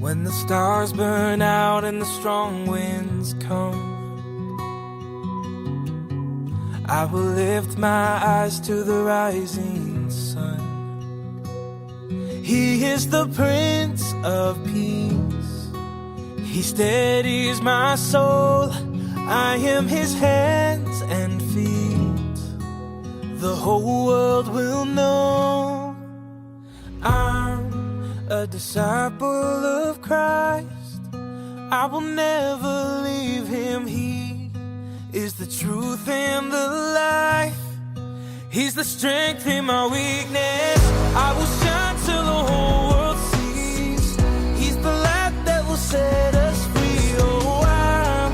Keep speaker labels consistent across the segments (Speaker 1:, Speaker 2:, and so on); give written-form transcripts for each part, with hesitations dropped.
Speaker 1: When the stars burn out and the strong winds come, I will lift my eyes to the rising sun. He is the Prince of Peace. He steadies my soul. I am His hands and feet. The whole world will know I'm a disciple of Christ. I will never leave Him. He is the truth and the life. He's the strength in my weakness. I will shine till the whole world sees. He's the light that will set us free. Oh, I'm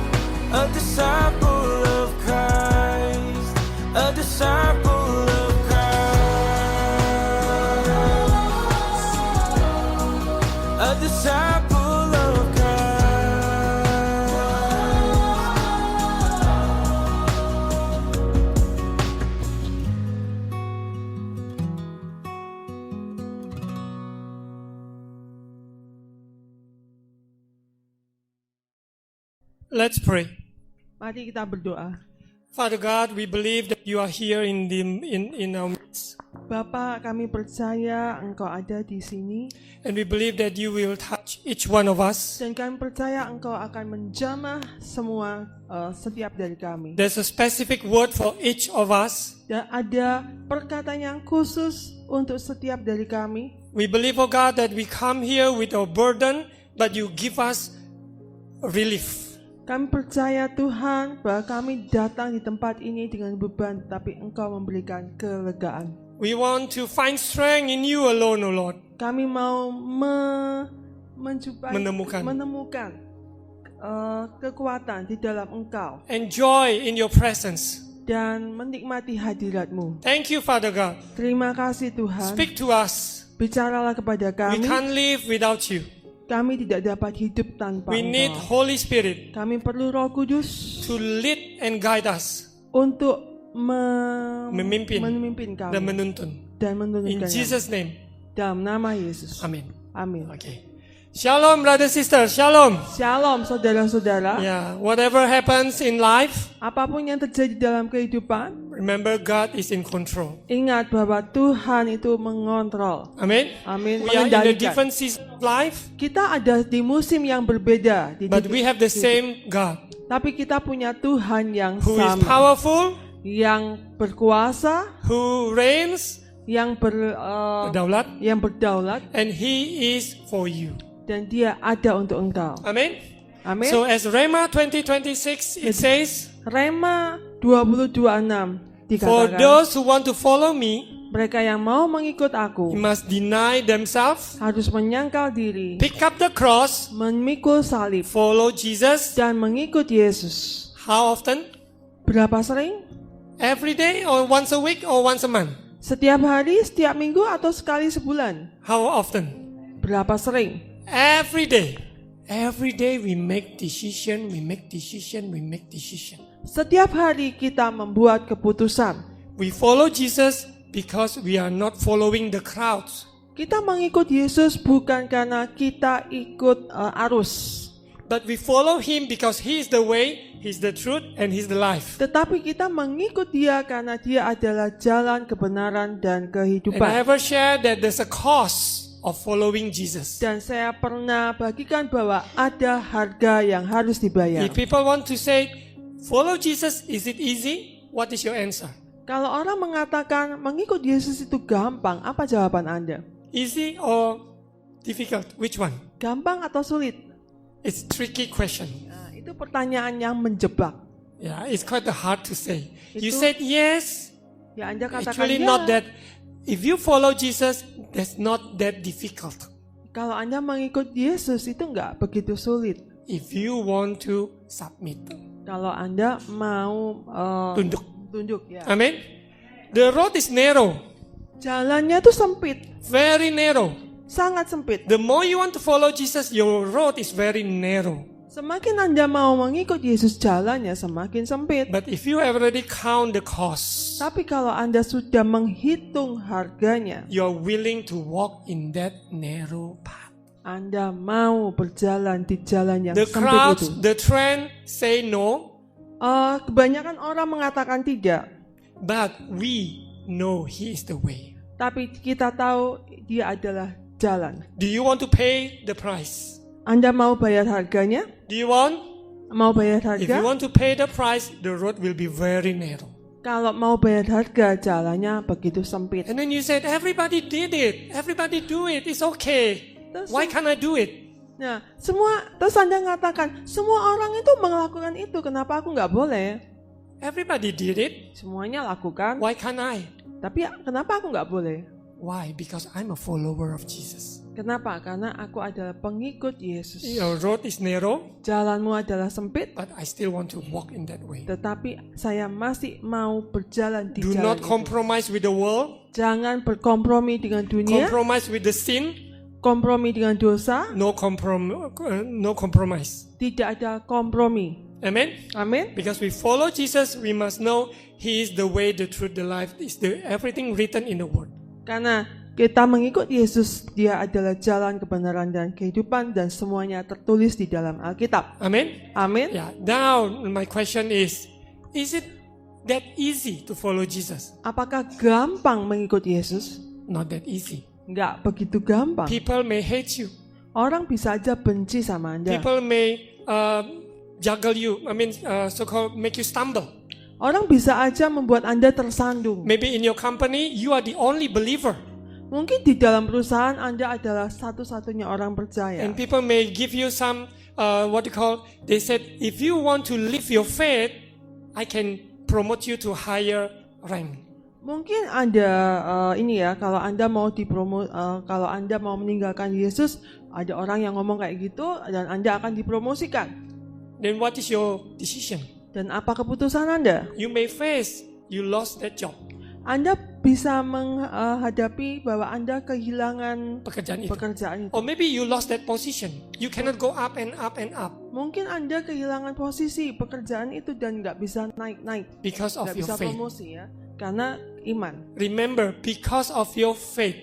Speaker 1: a disciple of Christ. A disciple of Christ. A disciple of
Speaker 2: Let's pray.
Speaker 3: Mari kita berdoa.
Speaker 2: Father God, we believe that you are here in our midst.
Speaker 3: Bapa, kami percaya Engkau ada di sini.
Speaker 2: And we believe that you will touch each one of us.
Speaker 3: Dan kami percaya Engkau akan menjamah semua setiap dari kami.
Speaker 2: There's a specific word for each of us.
Speaker 3: Dan ada perkataan yang khusus untuk setiap dari kami.
Speaker 2: We believe, oh God, that we come here with our burden, but you give us relief.
Speaker 3: Kami percaya Tuhan bahwa kami datang di tempat ini dengan beban, tapi Engkau memberikan kelegaan.
Speaker 2: We want to find strength in you alone, O Lord.
Speaker 3: Kami mau menemukan kekuatan di dalam Engkau.
Speaker 2: Enjoy in your presence.
Speaker 3: Dan menikmati hadirat-Mu.
Speaker 2: Thank you, Father God.
Speaker 3: Terima kasih Tuhan.
Speaker 2: Speak to us.
Speaker 3: Bicaralah kepada
Speaker 2: We
Speaker 3: kami.
Speaker 2: can't live without you.
Speaker 3: Kami tidak dapat hidup tanpa
Speaker 2: We need
Speaker 3: Engkau.
Speaker 2: Holy Spirit
Speaker 3: Kami perlu Roh Kudus
Speaker 2: to lead and guide us.
Speaker 3: untuk
Speaker 2: Memimpin
Speaker 3: memimpin
Speaker 2: dan
Speaker 3: kami
Speaker 2: menuntun.
Speaker 3: dan menuntun
Speaker 2: In
Speaker 3: kami.
Speaker 2: Jesus' name.
Speaker 3: Dalam nama Yesus.
Speaker 2: Amin.
Speaker 3: Amin.
Speaker 2: Okay. Shalom, brothers and sisters. Shalom.
Speaker 3: Shalom saudara-saudara.
Speaker 2: Yeah. Whatever happens in life,
Speaker 3: Apapun yang terjadi dalam kehidupan,
Speaker 2: remember God is in control.
Speaker 3: ingat bahwa Tuhan itu mengontrol.
Speaker 2: Amen.
Speaker 3: Amin.
Speaker 2: We are in a
Speaker 3: Mengendalikan.
Speaker 2: different season of life,
Speaker 3: Kita ada di musim yang berbeda,
Speaker 2: but we have the same God
Speaker 3: tapi kita punya Tuhan yang
Speaker 2: who is
Speaker 3: sama,
Speaker 2: powerful,
Speaker 3: yang berkuasa,
Speaker 2: who reigns,
Speaker 3: yang
Speaker 2: berdaulat,
Speaker 3: berdaulat,
Speaker 2: and He is for you.
Speaker 3: dan Dia ada untuk engkau.
Speaker 2: Amen.
Speaker 3: Amin.
Speaker 2: So as Rhema 2026, it says,
Speaker 3: Rema 22:6
Speaker 2: for
Speaker 3: dikatakan,
Speaker 2: those who want to follow me,
Speaker 3: mereka yang mau mengikut aku
Speaker 2: you must deny themselves,
Speaker 3: harus menyangkal diri,
Speaker 2: pick up the cross,
Speaker 3: memikul salib,
Speaker 2: follow Jesus.
Speaker 3: dan mengikut Yesus.
Speaker 2: How often?
Speaker 3: Berapa sering?
Speaker 2: Every day or once a week or once a month?
Speaker 3: Setiap hari, setiap minggu, atau sekali sebulan?
Speaker 2: How often?
Speaker 3: Berapa sering?
Speaker 2: Every day. Every day we make decision, we make decision, we make decision.
Speaker 3: Setiap hari kita membuat keputusan.
Speaker 2: We follow Jesus because we are not following the crowds.
Speaker 3: Kita mengikut Yesus bukan karena kita ikut arus,
Speaker 2: But we follow Him because He is the way, He's the truth, and He's the life.
Speaker 3: tetapi kita mengikut Dia karena Dia adalah jalan kebenaran dan
Speaker 2: And I
Speaker 3: kehidupan.
Speaker 2: ever share that there's a cost of following Jesus.
Speaker 3: Dan saya pernah bagikan bahwa ada harga yang harus dibayar.
Speaker 2: If people want to say, follow Jesus, is it easy? What is your answer?
Speaker 3: Kalau orang mengatakan mengikut Yesus itu gampang, apa jawaban Anda?
Speaker 2: Easy or difficult? Which one?
Speaker 3: Gampang atau sulit?
Speaker 2: It's a tricky question.
Speaker 3: Nah, itu pertanyaan yang menjebak.
Speaker 2: Yeah, it's quite hard to say. You
Speaker 3: Itu-
Speaker 2: said yes.
Speaker 3: Ya Anda katakan
Speaker 2: Actually
Speaker 3: ya.
Speaker 2: not that. If you follow Jesus, that's not that difficult.
Speaker 3: Kalau Anda mengikut Yesus itu enggak begitu sulit.
Speaker 2: If you want to submit.
Speaker 3: Kalau Anda mau tunduk ya.
Speaker 2: Amen. The road is narrow.
Speaker 3: Jalannya tuh sempit,
Speaker 2: Very narrow.
Speaker 3: sangat sempit.
Speaker 2: The more you want to follow Jesus, your road is very narrow.
Speaker 3: Semakin Anda mau mengikut Yesus, jalannya semakin sempit.
Speaker 2: But if you already count the cost,
Speaker 3: Tapi kalau Anda sudah menghitung harganya,
Speaker 2: you're willing to walk in that narrow path.
Speaker 3: Anda mau berjalan di jalan yang
Speaker 2: The
Speaker 3: sempit
Speaker 2: crowds,
Speaker 3: itu.
Speaker 2: the trend say no,
Speaker 3: Kebanyakan orang mengatakan tidak,
Speaker 2: but we know He is the way.
Speaker 3: tapi kita tahu dia adalah jalan.
Speaker 2: Do you want to pay the price?
Speaker 3: Anda mau bayar harganya?
Speaker 2: Do you want?
Speaker 3: Mau bayar
Speaker 2: If you
Speaker 3: harga?
Speaker 2: want to pay the price, the road will be very narrow.
Speaker 3: Kalau mau bayar harga, jalannya begitu sempit.
Speaker 2: And then you said, everybody did it. Everybody do it. It's okay. Why can't I do it?
Speaker 3: Nah, terus Anda mengatakan, semua orang itu melakukan itu, kenapa aku nggak boleh?
Speaker 2: Everybody did it.
Speaker 3: Semuanya lakukan,
Speaker 2: Why can't I?
Speaker 3: tapi kenapa aku nggak boleh?
Speaker 2: Why? Because I'm a follower of Jesus.
Speaker 3: Kenapa? Karena aku adalah pengikut Yesus.
Speaker 2: Your road is narrow,
Speaker 3: Jalanmu adalah sempit,
Speaker 2: but I still want to walk in that way.
Speaker 3: tetapi saya masih mau berjalan di
Speaker 2: Do
Speaker 3: jalan
Speaker 2: not
Speaker 3: itu.
Speaker 2: compromise with the world.
Speaker 3: Jangan berkompromi dengan dunia,
Speaker 2: Compromise with the sin.
Speaker 3: kompromi dengan dosa,
Speaker 2: No compromise.
Speaker 3: tidak ada kompromi.
Speaker 2: Amen.
Speaker 3: Amin.
Speaker 2: Because we follow Jesus, we must know He is the way, the truth, the life. Is the everything written in the Word.
Speaker 3: Karena kita mengikut Yesus, dia adalah jalan kebenaran dan kehidupan, dan semuanya tertulis di dalam Alkitab.
Speaker 2: Amen.
Speaker 3: Amin.
Speaker 2: Yeah. Now my question is it that easy to follow Jesus?
Speaker 3: Apakah gampang mengikut Yesus?
Speaker 2: Not that easy.
Speaker 3: Enggak begitu gampang.
Speaker 2: People may hate you.
Speaker 3: Orang bisa aja benci sama Anda.
Speaker 2: People may juggle you. So-called make you stumble.
Speaker 3: Orang bisa aja membuat Anda tersandung.
Speaker 2: Maybe in your company, you are the only believer.
Speaker 3: Mungkin di dalam perusahaan Anda adalah satu-satunya orang percaya.
Speaker 2: And people may give you some, they said, if you want to live your faith, I can promote you to higher rank.
Speaker 3: Mungkin Anda kalau Anda mau kalau Anda mau meninggalkan Yesus, ada orang yang ngomong kayak gitu dan Anda akan dipromosikan.
Speaker 2: Then what is your decision?
Speaker 3: Dan apa keputusan Anda?
Speaker 2: You may face, you lost that job.
Speaker 3: Anda bisa menghadapi bahwa Anda kehilangan
Speaker 2: Pekerjaan itu.
Speaker 3: pekerjaan itu.
Speaker 2: Or maybe you lost that position. You cannot go up and up and up
Speaker 3: Mungkin Anda kehilangan posisi pekerjaan itu dan nggak bisa naik-naik,
Speaker 2: because of
Speaker 3: nggak
Speaker 2: your
Speaker 3: bisa
Speaker 2: faith.
Speaker 3: promosi ya, karena iman.
Speaker 2: Remember, because of your faith,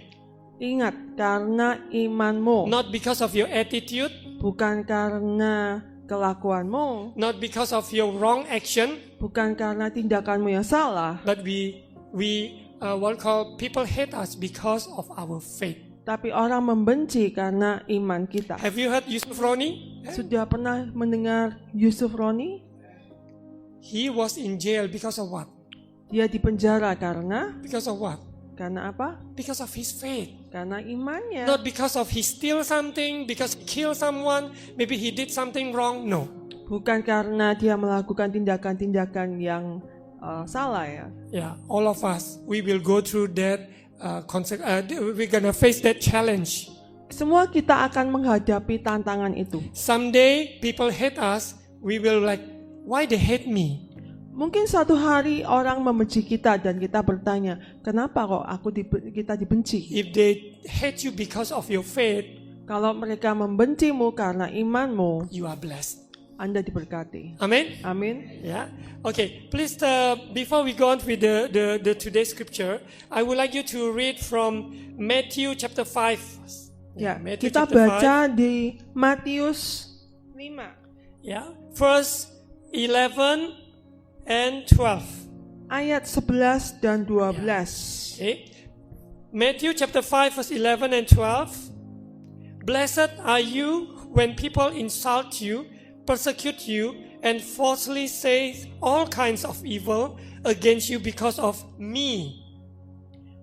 Speaker 3: Ingat, karena imanmu,
Speaker 2: not because of your attitude,
Speaker 3: bukan karena kelakuanmu,
Speaker 2: not because of your wrong action,
Speaker 3: bukan karena tindakanmu yang salah,
Speaker 2: but people hate us because of our faith.
Speaker 3: tapi orang membenci karena iman kita.
Speaker 2: Have you heard Yusuf Roni?
Speaker 3: Sudah pernah mendengar Yusuf Roni?
Speaker 2: He was in jail because of what?
Speaker 3: Dia dipenjara karena
Speaker 2: Because of what?
Speaker 3: apa?
Speaker 2: Because of his faith.
Speaker 3: Karena imannya.
Speaker 2: Not because of he steal something, because he kill someone, maybe he did something wrong. No.
Speaker 3: Bukan karena dia melakukan tindakan-tindakan yang salah ya.
Speaker 2: Yeah, all of us, we will go through that. We're gonna face that challenge.
Speaker 3: Semua kita akan menghadapi tantangan itu.
Speaker 2: Someday people hate us. We will like, why they hate me?
Speaker 3: Mungkin suatu hari orang membenci kita dan kita bertanya, kenapa kok kita dibenci?
Speaker 2: If they hate you because of your faith,
Speaker 3: Kalau mereka membencimu karena imanmu,
Speaker 2: you are blessed.
Speaker 3: Anda diberkati.
Speaker 2: Amen.
Speaker 3: Amin.
Speaker 2: Yeah. Okay. Please, before we go on with the today's scripture, I would like you to read from Matthew chapter 5.
Speaker 3: Ya,
Speaker 2: Matthew
Speaker 3: kita
Speaker 2: chapter
Speaker 3: baca di Matius 5
Speaker 2: Yeah. Verse 11 and 12.
Speaker 3: ayat 11 dan 12.
Speaker 2: Okay. Matthew chapter 5 verse 11 and 12. Blessed are you when people insult you, persecute you, and falsely say all kinds of evil against you because of me.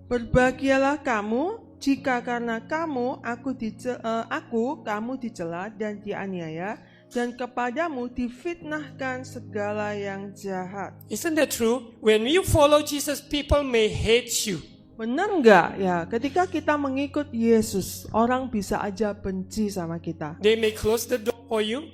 Speaker 3: Berbahagialah kamu jika karena kamu kamu dicela dan dianiaya, dan kepadamu difitnahkan segala yang jahat.
Speaker 2: Isn't that true? When you follow Jesus, people may hate you.
Speaker 3: Benar enggak ya? Ketika kita mengikut Yesus, orang bisa aja benci sama kita.
Speaker 2: They may close the door for you.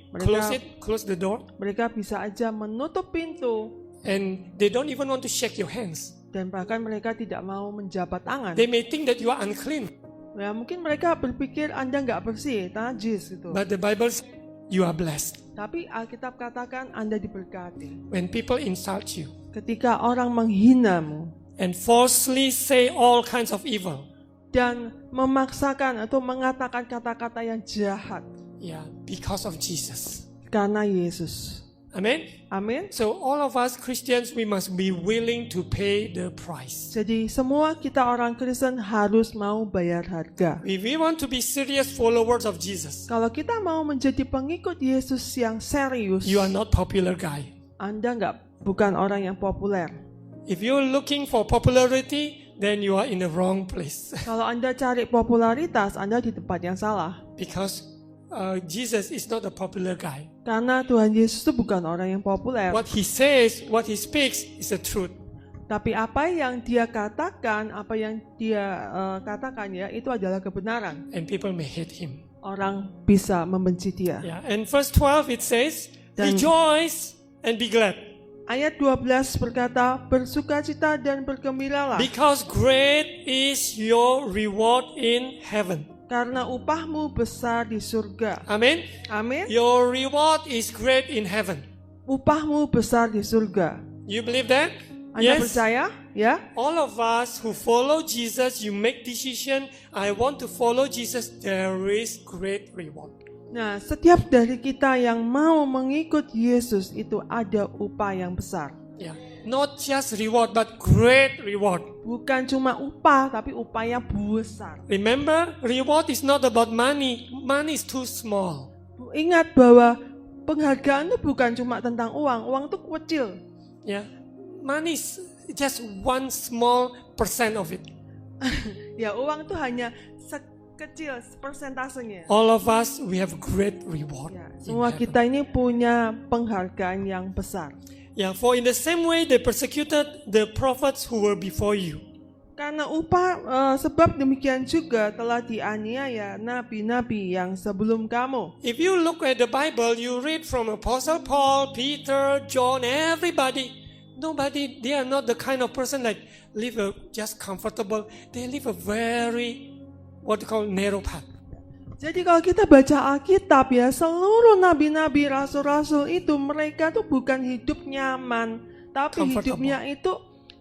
Speaker 2: Close the door.
Speaker 3: Mereka bisa aja menutup pintu,
Speaker 2: And they don't even want to shake your hands.
Speaker 3: dan bahkan mereka tidak mau menjabat tangan.
Speaker 2: They may think that you are unclean.
Speaker 3: Ya, mungkin mereka berpikir Anda nggak bersih, najis gitu.
Speaker 2: But the Bible says you are blessed.
Speaker 3: Tapi Alkitab katakan Anda diberkati.
Speaker 2: When people insult you
Speaker 3: Ketika orang menghinamu
Speaker 2: and falsely say all kinds of evil,
Speaker 3: dan memaksakan atau mengatakan kata-kata yang jahat
Speaker 2: Yeah, because of Jesus.
Speaker 3: karena Yesus.
Speaker 2: Amen.
Speaker 3: Amin.
Speaker 2: So all of us Christians, we must be willing to pay the price.
Speaker 3: Jadi semua kita orang Kristen harus mau bayar harga.
Speaker 2: If we want to be serious followers of Jesus,
Speaker 3: Kalau kita mau menjadi pengikut Yesus yang serius,
Speaker 2: you are not popular guy.
Speaker 3: Anda bukan orang yang populer.
Speaker 2: If you're looking for popularity, then you are in the wrong place.
Speaker 3: Kalau Anda cari popularitas, Anda di tempat yang salah.
Speaker 2: Because Jesus is not a popular guy.
Speaker 3: Karena Tuhan Yesus itu bukan orang yang populer.
Speaker 2: What he says, what he speaks is the truth.
Speaker 3: Tapi apa yang dia katakan, apa yang dia katakan ya, itu adalah kebenaran.
Speaker 2: And people may hate him.
Speaker 3: Orang bisa membenci dia.
Speaker 2: Yeah. And verse 12 it says,
Speaker 3: Dan-
Speaker 2: rejoice and be glad.
Speaker 3: Ayat 12 berkata, bersukacita dan bergembiralah,
Speaker 2: Because great is your reward in heaven.
Speaker 3: karena upahmu besar di surga.
Speaker 2: Amen.
Speaker 3: Amin.
Speaker 2: Your reward is great in heaven.
Speaker 3: Upahmu besar di surga.
Speaker 2: You believe that?
Speaker 3: Anda
Speaker 2: Yes.
Speaker 3: percaya? Ya.
Speaker 2: All of us who follow Jesus, you make decision, I want to follow Jesus, there is great reward.
Speaker 3: Nah, setiap dari kita yang mau mengikut Yesus itu ada upah yang besar.
Speaker 2: Yeah. Not just reward, but great reward.
Speaker 3: Bukan cuma upah, tapi upah yang besar.
Speaker 2: Remember, reward is not about money. Money is too small.
Speaker 3: Ingat bahwa penghargaan itu bukan cuma tentang uang. Uang itu kecil.
Speaker 2: Yeah. Money is just one small percent of it.
Speaker 3: Ya, uang itu hanya sekecil persentasenya.
Speaker 2: All of us, we have great reward.
Speaker 3: Ya,
Speaker 2: in
Speaker 3: semua
Speaker 2: heaven.
Speaker 3: kita ini punya penghargaan yang besar.
Speaker 2: Yeah, for in the same way they persecuted the prophets who were before you.
Speaker 3: Karena sebab demikian juga telah dianiaya nabi-nabi yang sebelum kamu.
Speaker 2: If you look at the Bible, you read from Apostle Paul, Peter, John, everybody. Nobody, they are not the kind of person like live a just comfortable. They live a very, what you call narrow path.
Speaker 3: Jadi kalau kita baca Alkitab ya, seluruh nabi-nabi, rasul-rasul itu mereka tuh bukan hidup nyaman, tapi
Speaker 2: Comfortable.
Speaker 3: hidupnya itu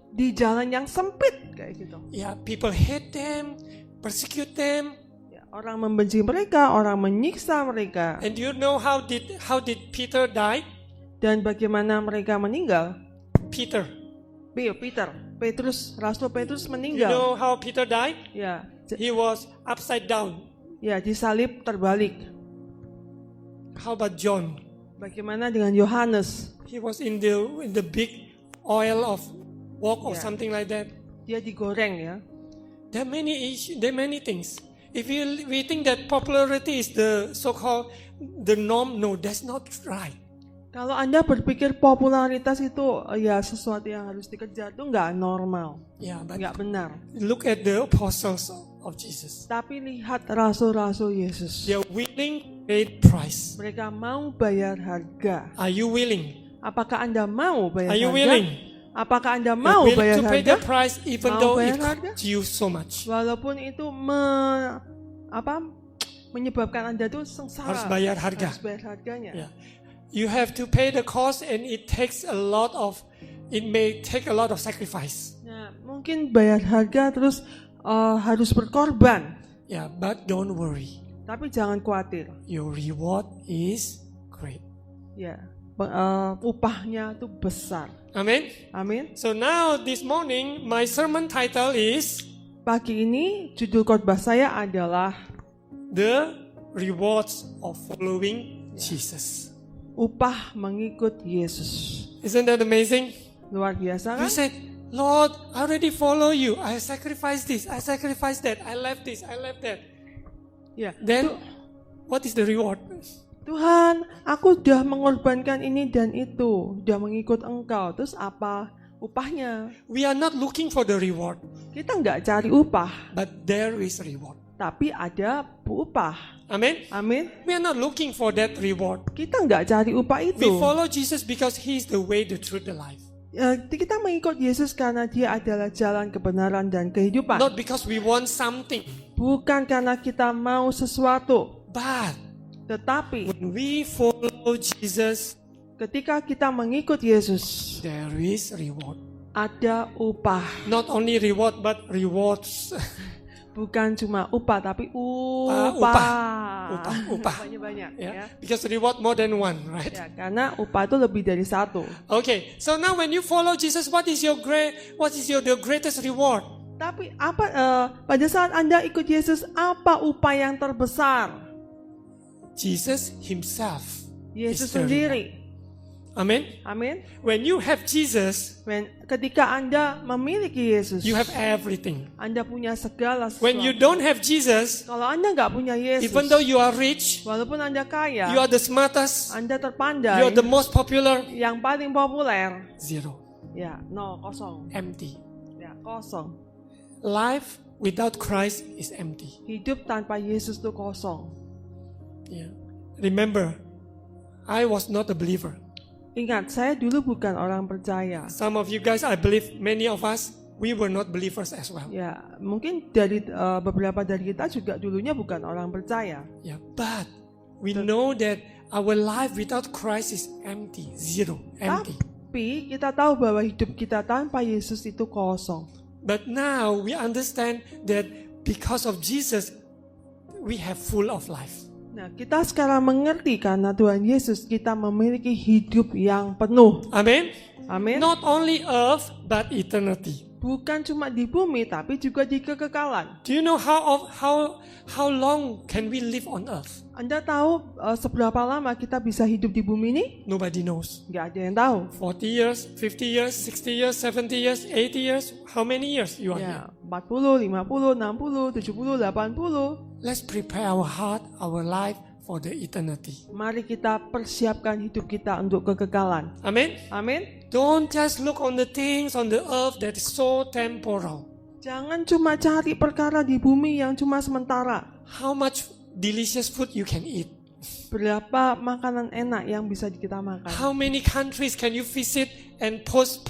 Speaker 3: di jalan yang sempit kayak gitu.
Speaker 2: Yeah, people hate them, persecute them.
Speaker 3: Ya, orang membenci mereka, orang menyiksa mereka.
Speaker 2: And you know how did Peter die?
Speaker 3: Dan bagaimana mereka meninggal?
Speaker 2: Peter.
Speaker 3: Petrus, Rasul Petrus
Speaker 2: You
Speaker 3: meninggal.
Speaker 2: know how Peter died?
Speaker 3: Ya,
Speaker 2: He was upside down.
Speaker 3: ya disalib terbalik.
Speaker 2: How about John?
Speaker 3: Bagaimana dengan Yohanes?
Speaker 2: He was in the big oil of wok or
Speaker 3: Yeah.
Speaker 2: something like that.
Speaker 3: Dia digoreng ya.
Speaker 2: There are many issues, there are many things. If we think that popularity is the so-called the norm, no, that's not right.
Speaker 3: Kalau Anda berpikir popularitas itu ya sesuatu yang harus dikejar, itu nggak normal,
Speaker 2: Yeah, but
Speaker 3: nggak benar.
Speaker 2: look at the apostles of Jesus.
Speaker 3: Tapi lihat rasul-rasul Yesus.
Speaker 2: They are willing to pay the price.
Speaker 3: Mereka mau bayar harga.
Speaker 2: Are you willing?
Speaker 3: Apakah Anda mau bayar
Speaker 2: Are you
Speaker 3: harga?
Speaker 2: willing?
Speaker 3: Apakah Anda
Speaker 2: You're
Speaker 3: mau
Speaker 2: willing
Speaker 3: bayar
Speaker 2: to pay
Speaker 3: harga?
Speaker 2: the price even
Speaker 3: Mau
Speaker 2: though
Speaker 3: bayar
Speaker 2: it
Speaker 3: harga?
Speaker 2: costs you so much.
Speaker 3: Walaupun itu menyebabkan Anda tuh sengsara.
Speaker 2: Harus bayar harga.
Speaker 3: Harus bayar harganya.
Speaker 2: Yeah. You have to pay the cost and it may take a lot of sacrifice.
Speaker 3: Nah, mungkin bayar harga terus harus berkorban.
Speaker 2: Yeah, but don't worry.
Speaker 3: Tapi jangan khawatir.
Speaker 2: Your reward is great.
Speaker 3: Ya, upahnya tuh besar.
Speaker 2: Amen.
Speaker 3: Amin.
Speaker 2: So now this morning my sermon title is
Speaker 3: Pagi ini judul khotbah saya adalah
Speaker 2: The Rewards of Following Jesus.
Speaker 3: upah mengikut Yesus.
Speaker 2: Isn't that amazing?
Speaker 3: Luar biasa
Speaker 2: You
Speaker 3: kan?
Speaker 2: said, Lord, I already follow you. I sacrificed this. I sacrificed that. I left this. I left that.
Speaker 3: Ya.
Speaker 2: Then, what is the reward?
Speaker 3: Tuhan, aku udah mengorbankan ini dan itu, udah mengikut Engkau. Terus apa upahnya?
Speaker 2: We are not looking for the reward,
Speaker 3: Kita nggak cari upah,
Speaker 2: but there is reward.
Speaker 3: tapi ada upah.
Speaker 2: Amen.
Speaker 3: Amin.
Speaker 2: We are not looking for that reward.
Speaker 3: Kita nggak cari upah
Speaker 2: We
Speaker 3: itu.
Speaker 2: follow Jesus because He is the way, the truth, the life.
Speaker 3: Kita mengikut Yesus karena Dia adalah jalan kebenaran dan kehidupan.
Speaker 2: Not because we want something,
Speaker 3: Bukan karena kita mau sesuatu,
Speaker 2: but
Speaker 3: tetapi
Speaker 2: when we follow Jesus,
Speaker 3: ketika kita mengikut Yesus,
Speaker 2: there is reward.
Speaker 3: ada upah.
Speaker 2: Not only reward, but rewards.
Speaker 3: Bukan cuma upah, tapi
Speaker 2: Upah.
Speaker 3: Banyak-banyak.
Speaker 2: Yeah.
Speaker 3: Ya.
Speaker 2: Because reward more than one, right?
Speaker 3: Ya, karena upah itu lebih dari satu.
Speaker 2: Okay. So now when you follow Jesus, what is your the greatest reward?
Speaker 3: Tapi pada saat Anda ikut Yesus, apa upah yang terbesar?
Speaker 2: Jesus himself.
Speaker 3: Yesus
Speaker 2: is the
Speaker 3: sendiri.
Speaker 2: reward. Amen.
Speaker 3: Amin.
Speaker 2: When you have Jesus,
Speaker 3: Ketika Anda memiliki Yesus,
Speaker 2: you have everything.
Speaker 3: Anda punya segala sesuatu.
Speaker 2: When you don't have Jesus,
Speaker 3: Kalau Anda nggak punya Yesus,
Speaker 2: even though you are rich,
Speaker 3: walaupun Anda kaya,
Speaker 2: you are the smartest,
Speaker 3: Anda terpandai,
Speaker 2: you are the most popular,
Speaker 3: yang paling populer,
Speaker 2: zero,
Speaker 3: ya nol, kosong.
Speaker 2: empty.
Speaker 3: Ya, kosong.
Speaker 2: Life without Christ is empty.
Speaker 3: Hidup tanpa Yesus itu kosong.
Speaker 2: Yeah. Remember, I was not a believer.
Speaker 3: Ingat, saya dulu bukan orang percaya.
Speaker 2: Some of you guys, I believe many of us, we were not believers as well.
Speaker 3: Ya, mungkin dari beberapa dari kita juga dulunya bukan orang percaya.
Speaker 2: Yeah, but we know that our life without Christ is empty, zero, empty.
Speaker 3: Tapi kita tahu bahwa hidup kita tanpa Yesus itu kosong.
Speaker 2: But now we understand that because of Jesus, we have full of life.
Speaker 3: Nah, kita sekarang mengerti karena Tuhan Yesus kita memiliki hidup yang penuh.
Speaker 2: Amen.
Speaker 3: Amin.
Speaker 2: Not only earth, but eternity.
Speaker 3: Bukan cuma di bumi, tapi juga di kekekalan.
Speaker 2: Do you know how long can we live on earth?
Speaker 3: Anda tahu seberapa lama kita bisa hidup di bumi ini?
Speaker 2: Nobody knows.
Speaker 3: Nggak ada yang tahu.
Speaker 2: 40 years, 50 years, 60 years, 70 years, 80 years. How many years you are here?
Speaker 3: Ya, 40, 50, 60, 70, 80.
Speaker 2: Let's prepare our heart, our life for the eternity.
Speaker 3: Mari kita persiapkan hidup kita untuk kekekalan.
Speaker 2: Amen.
Speaker 3: Amin.
Speaker 2: Don't just look on the things on the earth that is so temporal.
Speaker 3: Jangan cuma cari perkara di bumi yang cuma sementara.
Speaker 2: How much delicious food you can eat?
Speaker 3: Berapa makanan enak yang bisa kita makan?
Speaker 2: How many countries can you visit and post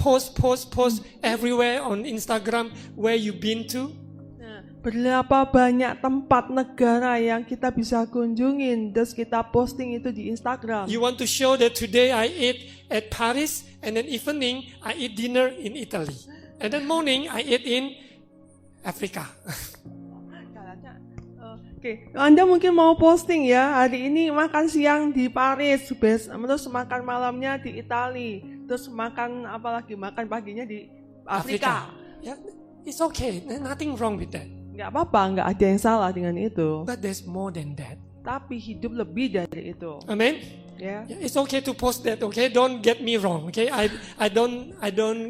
Speaker 2: everywhere on Instagram where you've been to?
Speaker 3: Nah, berapa banyak tempat negara yang kita bisa kunjungin, terus kita posting itu di Instagram.
Speaker 2: You want to show that today I ate at Paris, and then evening I eat dinner in Italy, and then morning I eat in Africa.
Speaker 3: Oke, Anda mungkin mau posting ya, hari ini makan siang di Paris, terus makan malamnya di Italia, terus makan apalagi makan paginya di Afrika.
Speaker 2: Yeah, it's okay. There's nothing wrong with that.
Speaker 3: Nggak apa-apa, nggak ada yang salah dengan itu.
Speaker 2: But there's more than that.
Speaker 3: Tapi hidup lebih dari itu.
Speaker 2: Amen.
Speaker 3: Ya.
Speaker 2: Yeah, it's okay to post that. Okay, don't get me wrong. Okay, I don't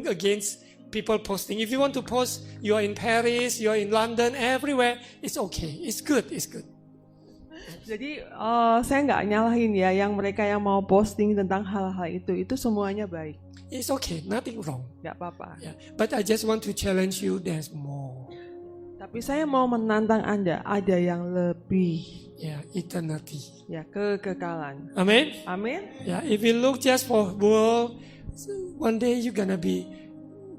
Speaker 2: against people posting. If you want to post, you are in Paris, you are in London, everywhere. It's okay. It's good. It's good.
Speaker 3: Jadi saya nggak nyalahin ya yang mereka yang mau posting tentang hal-hal itu semuanya baik.
Speaker 2: It's okay. Nothing wrong.
Speaker 3: Nggak apa-apa.
Speaker 2: Yeah. But I just want to challenge you. There's more.
Speaker 3: Tapi saya mau menantang Anda, ada yang lebih.
Speaker 2: Yeah, eternity.
Speaker 3: Ya, kekekalan.
Speaker 2: Amen.
Speaker 3: Amin.
Speaker 2: Yeah, if you look just for world, one day you're gonna be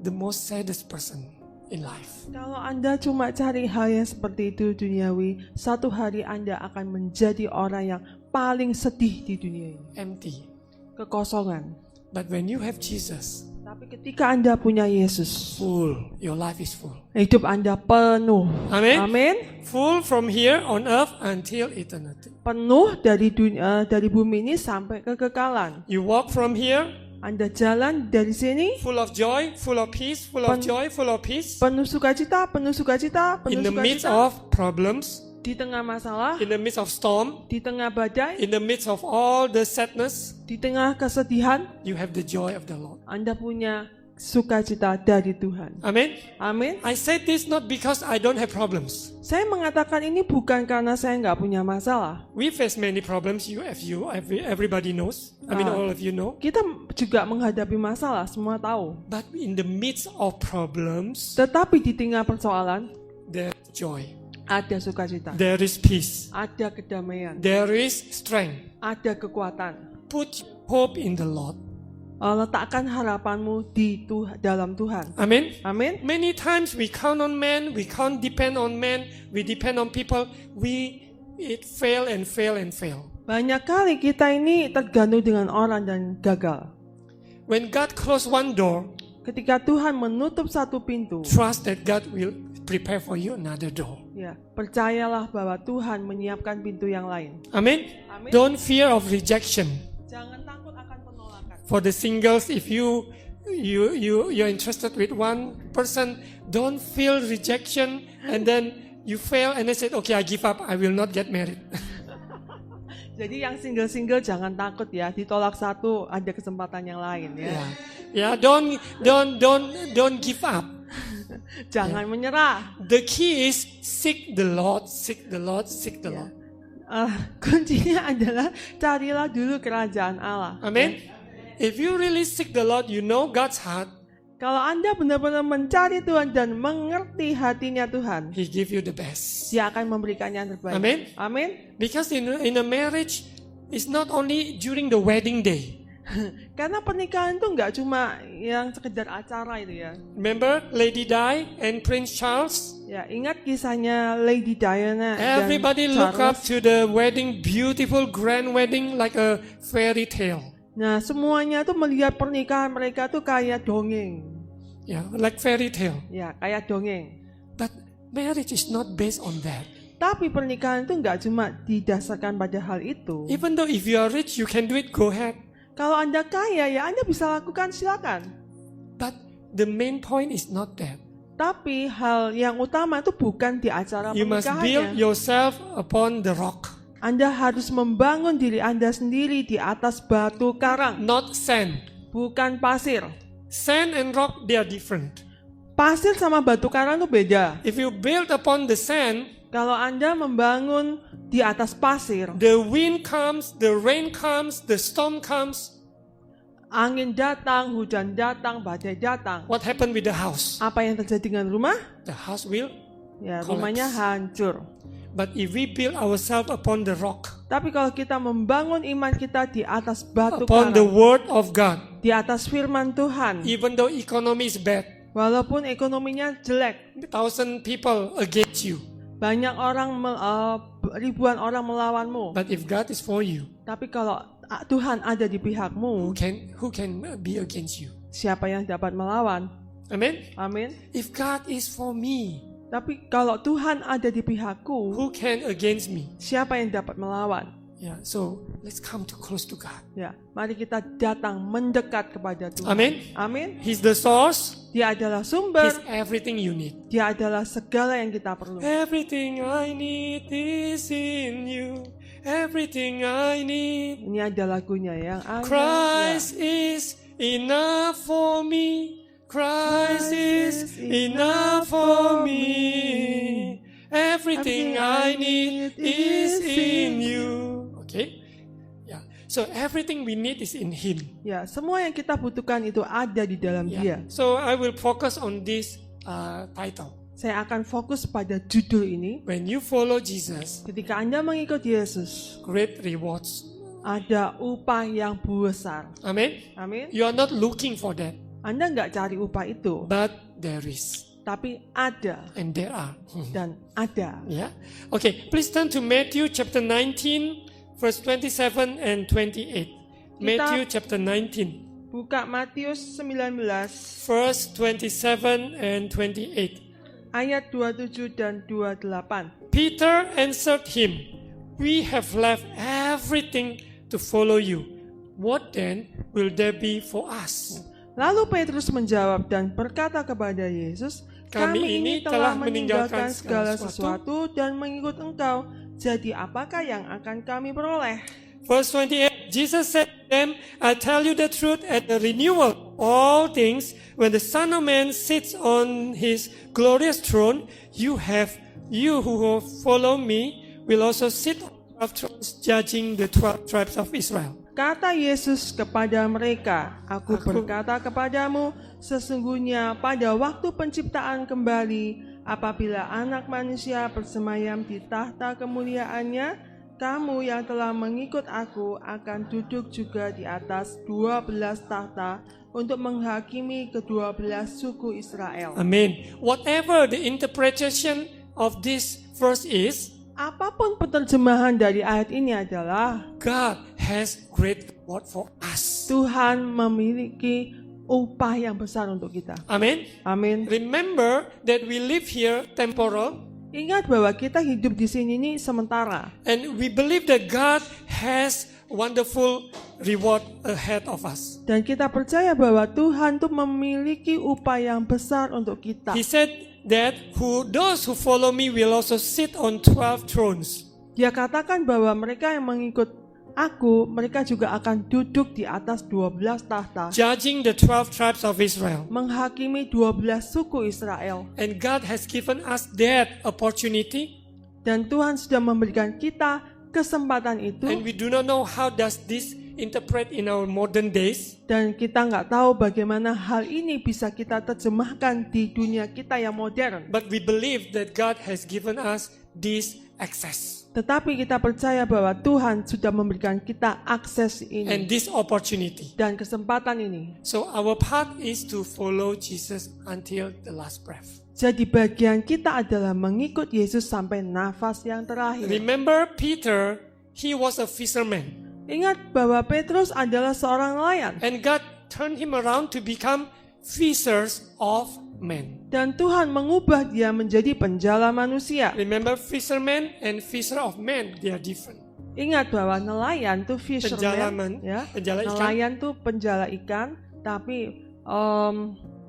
Speaker 2: the most saddest person in life.
Speaker 3: Kalau Anda cuma cari hal yang seperti itu duniawi, satu hari Anda akan menjadi orang yang paling sedih di dunia ini.
Speaker 2: Empty.
Speaker 3: Kekosongan.
Speaker 2: But when you have Jesus,
Speaker 3: tapi ketika Anda punya Yesus,
Speaker 2: full, your life is full.
Speaker 3: hidup Anda penuh.
Speaker 2: Amen.
Speaker 3: Amin.
Speaker 2: Full from here on earth until eternity.
Speaker 3: Penuh dari dunia, dari bumi ini sampai kekekalan.
Speaker 2: You walk from here,
Speaker 3: Anda jalan dari sini
Speaker 2: full of joy, full of peace, full of joy, full of peace.
Speaker 3: penuh sukacita, penuh sukacita, penuh
Speaker 2: In the midst
Speaker 3: sukacita.
Speaker 2: of problems,
Speaker 3: Di tengah masalah,
Speaker 2: in the midst of storm,
Speaker 3: di tengah badai,
Speaker 2: in the midst of all the sadness,
Speaker 3: di tengah kesedihan,
Speaker 2: you have the joy of the Lord.
Speaker 3: Anda punya sukacita dari Tuhan.
Speaker 2: Amen.
Speaker 3: Amin.
Speaker 2: I said this not because I don't have problems.
Speaker 3: Saya mengatakan ini bukan karena saya nggak punya masalah.
Speaker 2: We face many problems. Everybody knows. I mean, all of you know.
Speaker 3: Kita juga menghadapi masalah, semua tahu.
Speaker 2: But in the midst of problems,
Speaker 3: Tetapi di tengah persoalan,
Speaker 2: there's joy.
Speaker 3: ada sukacita,
Speaker 2: There is peace.
Speaker 3: ada kedamaian,
Speaker 2: There is strength.
Speaker 3: ada kekuatan.
Speaker 2: Put hope in the Lord.
Speaker 3: Letakkan harapanmu di dalam Tuhan.
Speaker 2: Amen.
Speaker 3: Amin.
Speaker 2: Many times we count on men. We can't depend on men. We depend on people. It fail and fail and fail.
Speaker 3: Banyak kali kita ini tergantung dengan orang dan gagal.
Speaker 2: When God close one door,
Speaker 3: Ketika Tuhan menutup satu pintu,
Speaker 2: trust that God will prepare for you another door.
Speaker 3: Ya, percayalah bahwa Tuhan menyiapkan pintu yang lain.
Speaker 2: Amen.
Speaker 3: Amen.
Speaker 2: Don't fear of rejection.
Speaker 3: Jangan takut akan penolakan.
Speaker 2: For the singles, if you're interested with one person, don't feel rejection and then you fail and then say, okay, I give up, I will not get married.
Speaker 3: Jadi yang single-single jangan takut ya, ditolak satu ada kesempatan yang lain ya.
Speaker 2: Yeah, don't give up.
Speaker 3: Jangan menyerah.
Speaker 2: The key is seek the Lord, seek the Lord, seek the Lord.
Speaker 3: Kuncinya adalah carilah dulu kerajaan Allah.
Speaker 2: Amen. If you really seek the Lord, you know God's heart.
Speaker 3: Kalau Anda benar-benar mencari Tuhan dan mengerti hatinya Tuhan,
Speaker 2: He give you the best.
Speaker 3: Dia akan memberikan yang terbaik.
Speaker 2: Amen.
Speaker 3: Amin.
Speaker 2: Because in a marriage, it's not only during the wedding day.
Speaker 3: Karena pernikahan itu nggak cuma yang sekedar acara itu ya.
Speaker 2: Remember Lady Di and Prince Charles?
Speaker 3: Ya, ingat kisahnya Lady Diana dan
Speaker 2: Everybody look up
Speaker 3: Charles.
Speaker 2: to the wedding, beautiful grand wedding like a fairy tale.
Speaker 3: Nah, semuanya tuh melihat pernikahan mereka tuh kayak dongeng.
Speaker 2: Yeah, like fairy tale.
Speaker 3: Ya, kayak dongeng.
Speaker 2: But marriage is not based on that.
Speaker 3: Tapi pernikahan itu nggak cuma didasarkan pada hal itu.
Speaker 2: Even though if you are rich, you can do it, go ahead.
Speaker 3: Kalau Anda kaya, ya Anda bisa lakukan, silakan.
Speaker 2: But the main point is not that.
Speaker 3: Tapi hal yang utama itu bukan di acara
Speaker 2: You must build
Speaker 3: pernikahannya.
Speaker 2: yourself upon the rock,
Speaker 3: Anda harus membangun diri Anda sendiri di atas batu karang,
Speaker 2: not sand.
Speaker 3: bukan pasir.
Speaker 2: Sand and rock, they are different.
Speaker 3: Pasir sama batu karang itu beda.
Speaker 2: If you build upon the sand,
Speaker 3: Kalau Anda membangun di atas pasir,
Speaker 2: the wind comes, the rain comes, the storm comes.
Speaker 3: angin datang, hujan datang, badai datang.
Speaker 2: What happened with the house?
Speaker 3: Apa yang terjadi dengan rumah?
Speaker 2: The house will.
Speaker 3: Ya,
Speaker 2: Collapse.
Speaker 3: rumahnya hancur.
Speaker 2: But if we build ourselves upon the rock,
Speaker 3: Tapi kalau kita membangun iman kita di atas batu
Speaker 2: upon the
Speaker 3: karang,
Speaker 2: word of God,
Speaker 3: di atas firman Tuhan,
Speaker 2: even though economy is bad,
Speaker 3: walaupun ekonominya jelek,
Speaker 2: 1,000 people against you,
Speaker 3: banyak orang, ribuan orang melawanmu.
Speaker 2: but if God is for you,
Speaker 3: Tapi kalau Tuhan ada di pihakmu,
Speaker 2: who can be against you?
Speaker 3: siapa yang dapat melawan?
Speaker 2: Amen.
Speaker 3: Amin.
Speaker 2: If God is for me,
Speaker 3: Tapi kalau Tuhan ada di pihakku,
Speaker 2: who can against me?
Speaker 3: siapa yang dapat melawan?
Speaker 2: Yeah. So let's come too close to God.
Speaker 3: Ya, mari kita datang mendekat kepada Tuhan.
Speaker 2: Amen.
Speaker 3: Amin.
Speaker 2: He's the source.
Speaker 3: Dia adalah
Speaker 2: He's
Speaker 3: sumber,
Speaker 2: everything you need.
Speaker 3: dia adalah segala yang kita perlu.
Speaker 2: Everything I need is in you. Everything I need.
Speaker 3: Ini ada lagunya yang ada.
Speaker 2: Christ is enough for me. Christ is enough for me. Everything I need is in you. Okay? Yeah. So everything we need is in Him.
Speaker 3: Ya, semua yang kita butuhkan itu ada di dalam Dia.
Speaker 2: Yeah. So I will focus on this title.
Speaker 3: Saya akan fokus pada judul ini.
Speaker 2: When you follow Jesus,
Speaker 3: Ketika Anda mengikuti Yesus,
Speaker 2: great rewards.
Speaker 3: ada upah yang besar.
Speaker 2: Amen.
Speaker 3: Amin.
Speaker 2: You are not looking for that,
Speaker 3: Anda nggak cari upah itu,
Speaker 2: but there is,
Speaker 3: tapi ada
Speaker 2: and there are.
Speaker 3: dan ada.
Speaker 2: Yeah. Okay. Please turn to Matthew chapter 19, verse 27 and 28. Matthew chapter 19,
Speaker 3: Buka Matius 19
Speaker 2: verse 27 and 28.
Speaker 3: ayat 27 dan 28.
Speaker 2: Peter answered him, "We have left everything to follow you. What then will there be for us?"
Speaker 3: Lalu Petrus menjawab dan berkata kepada Yesus,
Speaker 2: Kami ini telah meninggalkan
Speaker 3: segala
Speaker 2: segala
Speaker 3: sesuatu dan mengikut Engkau. Jadi apakah yang akan kami peroleh?
Speaker 2: Verse 28, Jesus said to them, "I tell you the truth, at the renewal of all things, when the Son of Man sits on his glorious throne, you who follow me will also sit on 12 thrones, judging the 12 tribes of Israel."
Speaker 3: Kata Yesus kepada mereka, Aku berkata kepadamu, sesungguhnya pada waktu penciptaan kembali, apabila anak manusia bersemayam di tahta kemuliaannya, kamu yang telah mengikut aku akan duduk juga di atas 12 tahta untuk menghakimi ke-12 suku Israel.
Speaker 2: Amen. Whatever the interpretation of this verse is,
Speaker 3: Apapun penerjemahan dari ayat ini adalah
Speaker 2: God has great reward for us.
Speaker 3: Tuhan memiliki upah yang besar untuk kita.
Speaker 2: Amen.
Speaker 3: Amin.
Speaker 2: Remember that we live here temporal,
Speaker 3: Ingat bahwa kita hidup di sini ini sementara.
Speaker 2: and we believe that God has wonderful reward ahead of us.
Speaker 3: Dan kita percaya bahwa Tuhan tuh memiliki upah yang besar untuk kita.
Speaker 2: He said that those who follow me will also sit on 12 thrones.
Speaker 3: Dia katakan bahwa mereka yang mengikut aku, mereka juga akan duduk di atas 12 tahta,
Speaker 2: Judging the 12 tribes of Israel.
Speaker 3: menghakimi 12 suku Israel.
Speaker 2: And God has given us that opportunity,
Speaker 3: Dan Tuhan sudah memberikan kita kesempatan itu.
Speaker 2: and we do not know how does this interpret in our modern days.
Speaker 3: Dan kita nggak tahu bagaimana hal ini bisa kita terjemahkan di dunia kita yang modern.
Speaker 2: But we believe that God has given us this access
Speaker 3: Tetapi kita percaya bahwa Tuhan sudah memberikan kita akses
Speaker 2: and
Speaker 3: ini
Speaker 2: this opportunity.
Speaker 3: dan kesempatan ini.
Speaker 2: So our path is to follow Jesus until the last breath.
Speaker 3: Jadi bagian kita adalah mengikut Yesus sampai nafas yang terakhir.
Speaker 2: Remember Peter, he was a fisherman,
Speaker 3: Ingat bahwa Petrus adalah seorang nelayan.
Speaker 2: and God turned him around to become fishers of men.
Speaker 3: Dan Tuhan mengubah dia menjadi penjala manusia.
Speaker 2: Remember fisherman and fisher of men, they are different.
Speaker 3: Ingat bahwa nelayan tuh
Speaker 2: Penjalaman,
Speaker 3: fisherman, ya.
Speaker 2: penjala ikan.
Speaker 3: Nelayan tuh penjala ikan, tapi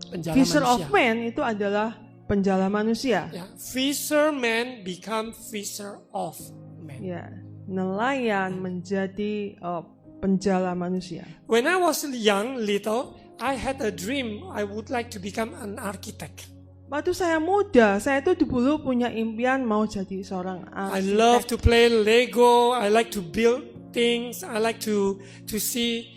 Speaker 2: Penjala
Speaker 3: fisher of
Speaker 2: manusia.
Speaker 3: men itu adalah penjala manusia.
Speaker 2: Yeah. Fisherman become fisher of men.
Speaker 3: Ya, nelayan menjadi penjala manusia.
Speaker 2: When I was young, little, I had a dream I would like to become an architect.
Speaker 3: Waktu saya muda, saya tuh dulu punya impian mau jadi seorang
Speaker 2: I love
Speaker 3: arsitek.
Speaker 2: to play Lego. I like to build things. I like to see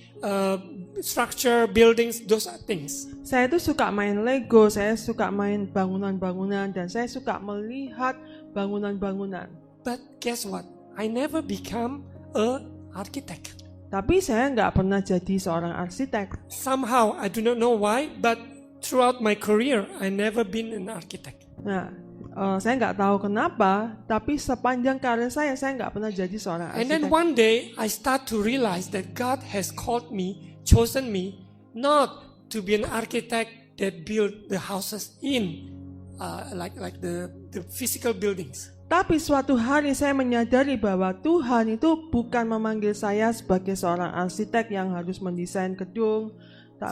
Speaker 2: structure, buildings, those are things.
Speaker 3: Saya tuh suka main Lego, saya suka main bangunan-bangunan, dan saya suka melihat bangunan-bangunan.
Speaker 2: But guess what? I never become a architect.
Speaker 3: Tapi saya nggak pernah jadi seorang arsitek.
Speaker 2: Somehow, I do not know why, but throughout my career, I never been an architect.
Speaker 3: Nah, saya nggak tahu kenapa, tapi sepanjang karir saya nggak pernah jadi seorang
Speaker 2: And then
Speaker 3: arsitek.
Speaker 2: one day, I start to realize that God has called me, chosen me, not to be an architect that build the houses in, like the physical buildings.
Speaker 3: Tapi suatu hari saya menyadari bahwa Tuhan itu bukan memanggil saya sebagai seorang arsitek yang harus mendesain gedung,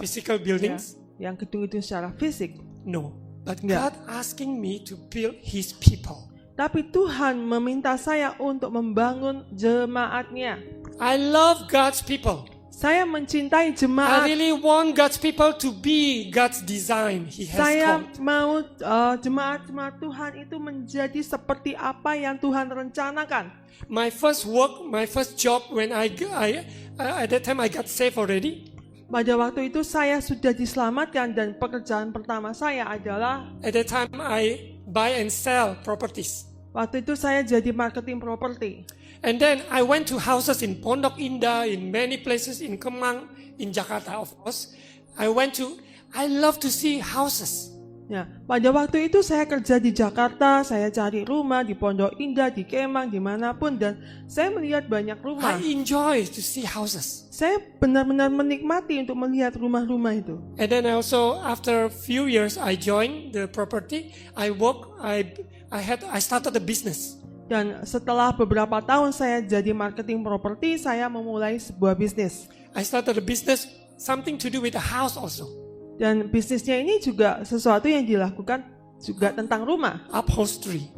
Speaker 2: Physical buildings?
Speaker 3: yang gedung-gedung secara fisik.
Speaker 2: No. But
Speaker 3: Yeah.
Speaker 2: God asking me to build His people.
Speaker 3: Tapi Tuhan meminta saya untuk membangun jemaatnya.
Speaker 2: I love God's people.
Speaker 3: Saya mencintai
Speaker 2: I
Speaker 3: jemaat.
Speaker 2: really want God's people to be God's design He has
Speaker 3: Saya
Speaker 2: called.
Speaker 3: mau jemaat-jemaat Tuhan itu menjadi seperti apa yang Tuhan rencanakan.
Speaker 2: My first work, my first job when I at that time I got saved already.
Speaker 3: Pada waktu itu saya sudah diselamatkan dan pekerjaan pertama saya adalah
Speaker 2: At that time I buy and sell properties.
Speaker 3: waktu itu saya jadi marketing properti.
Speaker 2: And then I went to houses in Pondok Indah, in many places in Kemang, in Jakarta of course. I love to see houses.
Speaker 3: Ya, pada waktu itu saya kerja di Jakarta, saya cari rumah di Pondok Indah, di Kemang, dimanapun, dan saya melihat banyak rumah.
Speaker 2: I enjoy to see houses.
Speaker 3: Saya benar-benar menikmati untuk melihat rumah-rumah itu.
Speaker 2: And then I also, after a few years, I joined the property. I started a business.
Speaker 3: Dan setelah beberapa tahun saya jadi marketing properti, saya memulai sebuah bisnis.
Speaker 2: I started a business, something to do with the house also.
Speaker 3: Dan bisnisnya ini juga sesuatu yang dilakukan juga tentang rumah.
Speaker 2: Upholstery,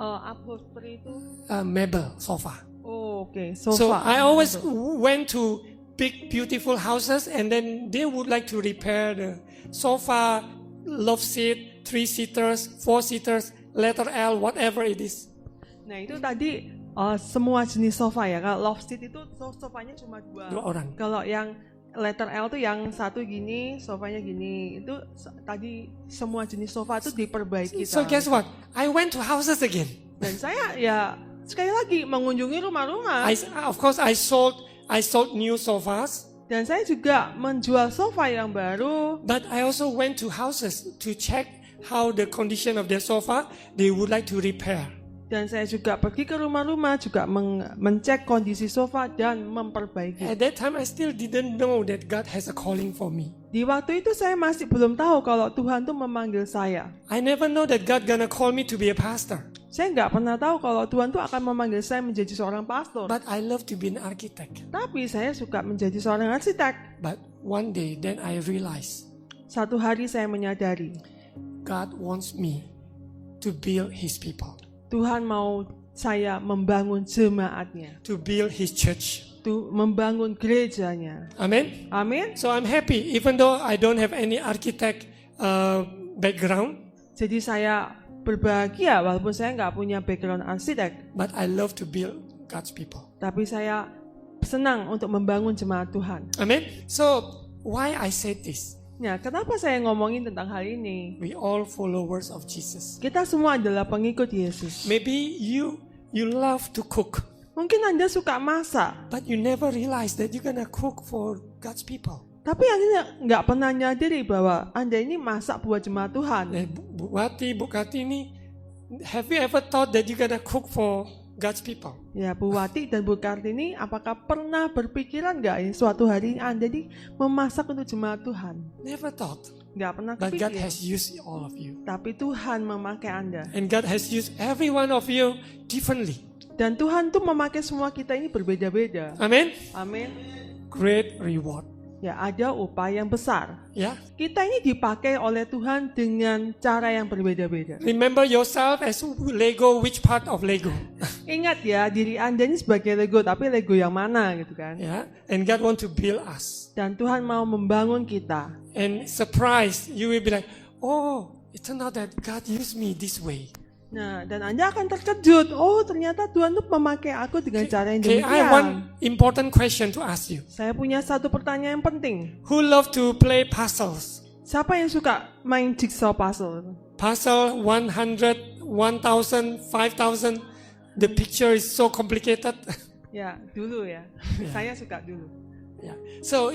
Speaker 3: Upholstery itu?
Speaker 2: mebel, sofa.
Speaker 3: Oh, oke,
Speaker 2: So
Speaker 3: sofa.
Speaker 2: I always went to big, beautiful houses, and then they would like to repair the sofa, love seat, 3-seaters, 4-seaters, letter L, whatever it is.
Speaker 3: Nah itu tadi semua jenis sofa ya. Kalau love seat itu sofanya cuma 2
Speaker 2: orang.
Speaker 3: Kalau yang letter L tuh yang satu gini, sofanya gini. Itu tadi semua jenis sofa itu diperbaiki.
Speaker 2: So guess what? I went to houses again.
Speaker 3: Dan saya ya sekali lagi mengunjungi rumah-rumah.
Speaker 2: Of course, I sold new sofas,
Speaker 3: Dan saya juga menjual sofa yang baru.
Speaker 2: but I also went to houses to check how the condition of their sofa they would like to repair.
Speaker 3: Dan saya juga pergi ke rumah-rumah juga mengecek kondisi sofa dan memperbaiki.
Speaker 2: At that time, I still didn't know that God has a calling for me.
Speaker 3: Di waktu itu saya masih belum tahu kalau Tuhan tuh memanggil saya.
Speaker 2: I never know that God gonna call me to be a pastor.
Speaker 3: Saya nggak pernah tahu kalau Tuhan tuh akan memanggil saya menjadi seorang pastor.
Speaker 2: But I love to be an architect.
Speaker 3: Tapi saya suka menjadi seorang arsitek.
Speaker 2: But one day, then I realized
Speaker 3: Satu hari saya menyadari
Speaker 2: God wants me to build His people,
Speaker 3: Tuhan mau saya membangun jemaatnya,
Speaker 2: to build His church.
Speaker 3: membangun gerejanya.
Speaker 2: Amen.
Speaker 3: Amin.
Speaker 2: So I'm happy, even though I don't have any architect background.
Speaker 3: Jadi saya berbahagia walaupun saya nggak punya background arsitek.
Speaker 2: But I love to build God's people.
Speaker 3: Tapi saya senang untuk membangun jemaat Tuhan.
Speaker 2: Amen. So why I said this?
Speaker 3: Nah, kenapa saya ngomongin tentang hal ini?
Speaker 2: We all followers of Jesus.
Speaker 3: Kita semua adalah pengikut Yesus.
Speaker 2: Maybe you love to cook,
Speaker 3: Mungkin Anda suka masak,
Speaker 2: but you never realize that you're gonna cook for God's people.
Speaker 3: tapi Anda nggak pernah nyadari bahwa Anda ini masak buat jemaat Tuhan.
Speaker 2: Bu Wati, Bu Kartini, have you ever thought that you're gonna cook for God's people?
Speaker 3: Ya, Bu Wati dan Bu Kartini, apakah pernah berpikiran nggak ini suatu hari Anda ini memasak untuk jemaat Tuhan?
Speaker 2: Never thought.
Speaker 3: Nggak pernah
Speaker 2: But God
Speaker 3: kepikir.
Speaker 2: has used all of you.
Speaker 3: Tapi Tuhan memakai Anda.
Speaker 2: And God has used every one of you differently.
Speaker 3: Dan Tuhan tuh memakai semua kita ini berbeda-beda.
Speaker 2: Amen.
Speaker 3: Amin.
Speaker 2: Great reward.
Speaker 3: Ya, ada upah yang besar.
Speaker 2: Yeah.
Speaker 3: Kita ini dipakai oleh Tuhan dengan cara yang berbeda-beda.
Speaker 2: Remember yourself as Lego. Which part of Lego?
Speaker 3: Ingat ya, diri Anda ini sebagai Lego, tapi Lego yang mana gitu kan.
Speaker 2: Yeah. And God want to build us.
Speaker 3: Dan Tuhan mau membangun kita.
Speaker 2: And surprised, you will be like, oh, it turned out that God used me this way.
Speaker 3: Nah, dan Anda akan terkejut. Oh, ternyata Tuhan tuh memakai aku dengan cara yang
Speaker 2: Okay, I have one
Speaker 3: demikian.
Speaker 2: important question to ask you.
Speaker 3: Saya punya satu pertanyaan yang penting.
Speaker 2: Who love to play puzzles?
Speaker 3: Siapa yang suka main jigsaw puzzle?
Speaker 2: Puzzle 100, 1,000, 5,000. The picture is so complicated.
Speaker 3: Ya, dulu ya. Saya suka dulu.
Speaker 2: Yeah. So,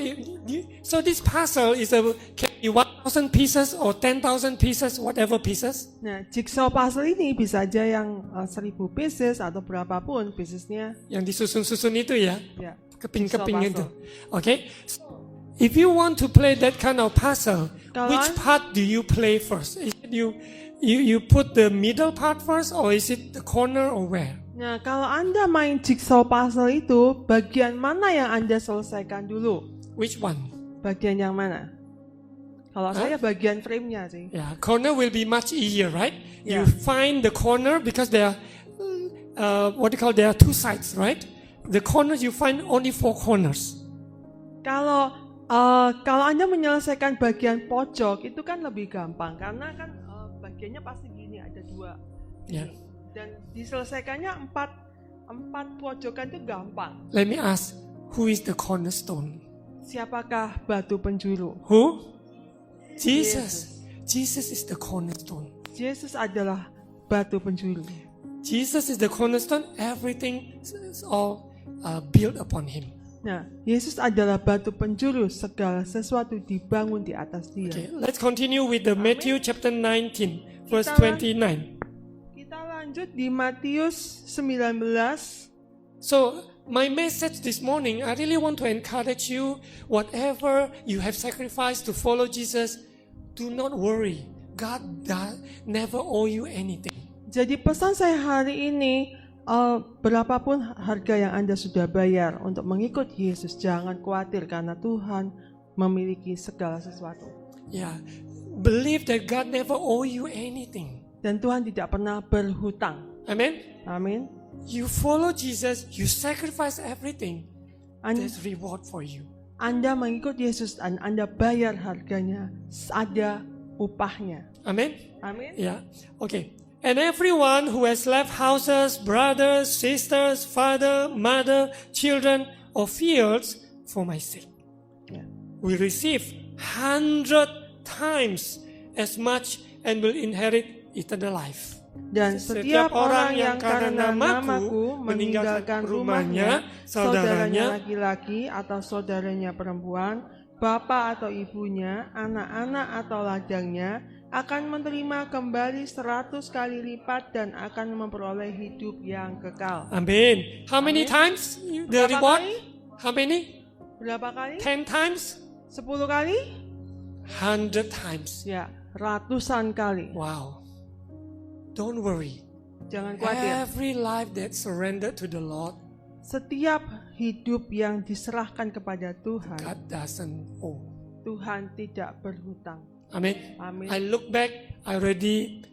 Speaker 2: so this puzzle is can be 1,000 pieces or 10,000 pieces, whatever pieces.
Speaker 3: Nah, jigsaw puzzle ini bisa aja yang 1.000 pieces atau berapapun piecesnya.
Speaker 2: Yang disusun-susun itu ya,
Speaker 3: Ya.
Speaker 2: keping-keping itu.
Speaker 3: Jigsaw
Speaker 2: Okay. So, if you want to play that kind of puzzle,
Speaker 3: Kalau
Speaker 2: which part do you play first? Is it you put the middle part first, or is it the corner, or where?
Speaker 3: Nah, kalau Anda main jigsaw puzzle itu, bagian mana yang Anda selesaikan dulu?
Speaker 2: Which one?
Speaker 3: Bagian yang mana? Kalau saya bagian frame-nya sih.
Speaker 2: Yeah, corner will be much easier, right?
Speaker 3: Yeah.
Speaker 2: You find the corner because there are there are two sides, right? The corners you find only 4 corners.
Speaker 3: Kalau Anda menyelesaikan bagian pojok itu kan lebih gampang karena kan bagiannya pasti gini, ada 2.
Speaker 2: Yeah.
Speaker 3: Dan diselesaikannya 4 pojokan itu gampang.
Speaker 2: Let me ask, who is the cornerstone?
Speaker 3: Siapakah batu penjuru?
Speaker 2: Who? Jesus. Jesus is the cornerstone.
Speaker 3: Yesus adalah batu penjuru.
Speaker 2: Jesus is the cornerstone. Everything is all built upon Him.
Speaker 3: Nah, Yesus adalah batu penjuru, segala sesuatu dibangun di atas Dia.
Speaker 2: Okay, let's continue with the Matthew chapter 19, verse
Speaker 3: Kita
Speaker 2: 29.
Speaker 3: Kita lanjut di Matius 19.
Speaker 2: So, my message this morning, I really want to encourage you, whatever you have sacrificed to follow Jesus, do not worry. God never owe you anything.
Speaker 3: Jadi pesan saya hari ini, berapapun harga yang Anda sudah bayar untuk mengikut Yesus, jangan khawatir karena Tuhan memiliki segala sesuatu.
Speaker 2: Yeah, believe that God never owe you anything.
Speaker 3: Dan Tuhan tidak pernah berhutang.
Speaker 2: Amen.
Speaker 3: Amin.
Speaker 2: You follow Jesus, you sacrifice everything.
Speaker 3: Anda,
Speaker 2: There's reward for you.
Speaker 3: Anda mengikut Yesus dan Anda bayar harganya, ada upahnya.
Speaker 2: Amen.
Speaker 3: Amin.
Speaker 2: Yeah. Okay. And everyone who has left houses, brothers, sisters, father, mother, children, or fields for my sake,
Speaker 3: Ya.
Speaker 2: will receive 100 times as much and will inherit eternal life.
Speaker 3: Dan setiap orang yang karena namaku meninggalkan rumahnya, saudaranya laki-laki atau saudaranya perempuan, bapak atau ibunya, anak-anak atau ladangnya, akan menerima kembali 100 kali lipat dan akan memperoleh hidup yang kekal.
Speaker 2: Amen. How many times the
Speaker 3: Berapa
Speaker 2: reward?
Speaker 3: kali?
Speaker 2: How many?
Speaker 3: Berapa kali?
Speaker 2: 10 times?
Speaker 3: 10 kali?
Speaker 2: 100 times.
Speaker 3: Ya, ratusan kali.
Speaker 2: Wow. Don't worry.
Speaker 3: Jangan khawatir.
Speaker 2: Every life that surrendered to the Lord,
Speaker 3: Setiap hidup yang diserahkan kepada Tuhan,
Speaker 2: God doesn't owe.
Speaker 3: Tuhan tidak berhutang.
Speaker 2: Amen.
Speaker 3: Amin.
Speaker 2: I look back, I already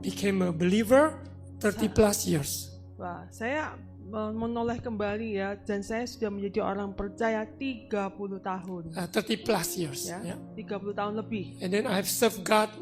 Speaker 2: became a believer 30 plus years.
Speaker 3: Wah, saya menoleh kembali ya, dan saya sudah menjadi orang percaya 30 tahun.
Speaker 2: 30 plus years.
Speaker 3: Ya,
Speaker 2: Yeah.
Speaker 3: 30 tahun lebih.
Speaker 2: And then I've served God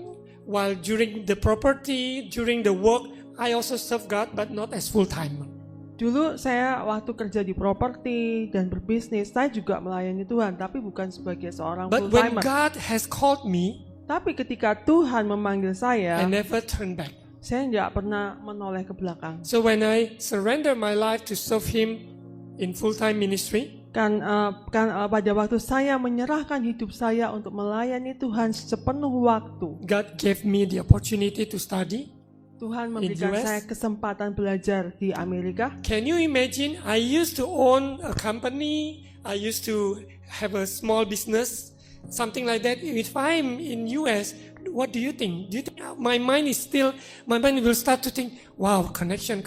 Speaker 2: while during the property, during the work, I also serve God, but not as full-timer.
Speaker 3: Dulu saya waktu kerja di properti dan berbisnis, saya juga melayani Tuhan, tapi bukan sebagai seorang
Speaker 2: But when
Speaker 3: full-timer.
Speaker 2: God has called me,
Speaker 3: Tapi ketika Tuhan memanggil saya
Speaker 2: I never turn back.
Speaker 3: tidak pernah menoleh ke belakang.
Speaker 2: So when I surrender my life to serve Him in full-time ministry,
Speaker 3: Pada waktu saya menyerahkan hidup saya untuk melayani Tuhan sepenuh waktu,
Speaker 2: God gave me the opportunity to study.
Speaker 3: Tuhan memberikan
Speaker 2: US?
Speaker 3: saya kesempatan belajar di Amerika.
Speaker 2: Can you imagine? I used to own a company. I used to have a small business, something like that. If I'm in US, what do you think? Do you think my mind will start to think, wow, connection,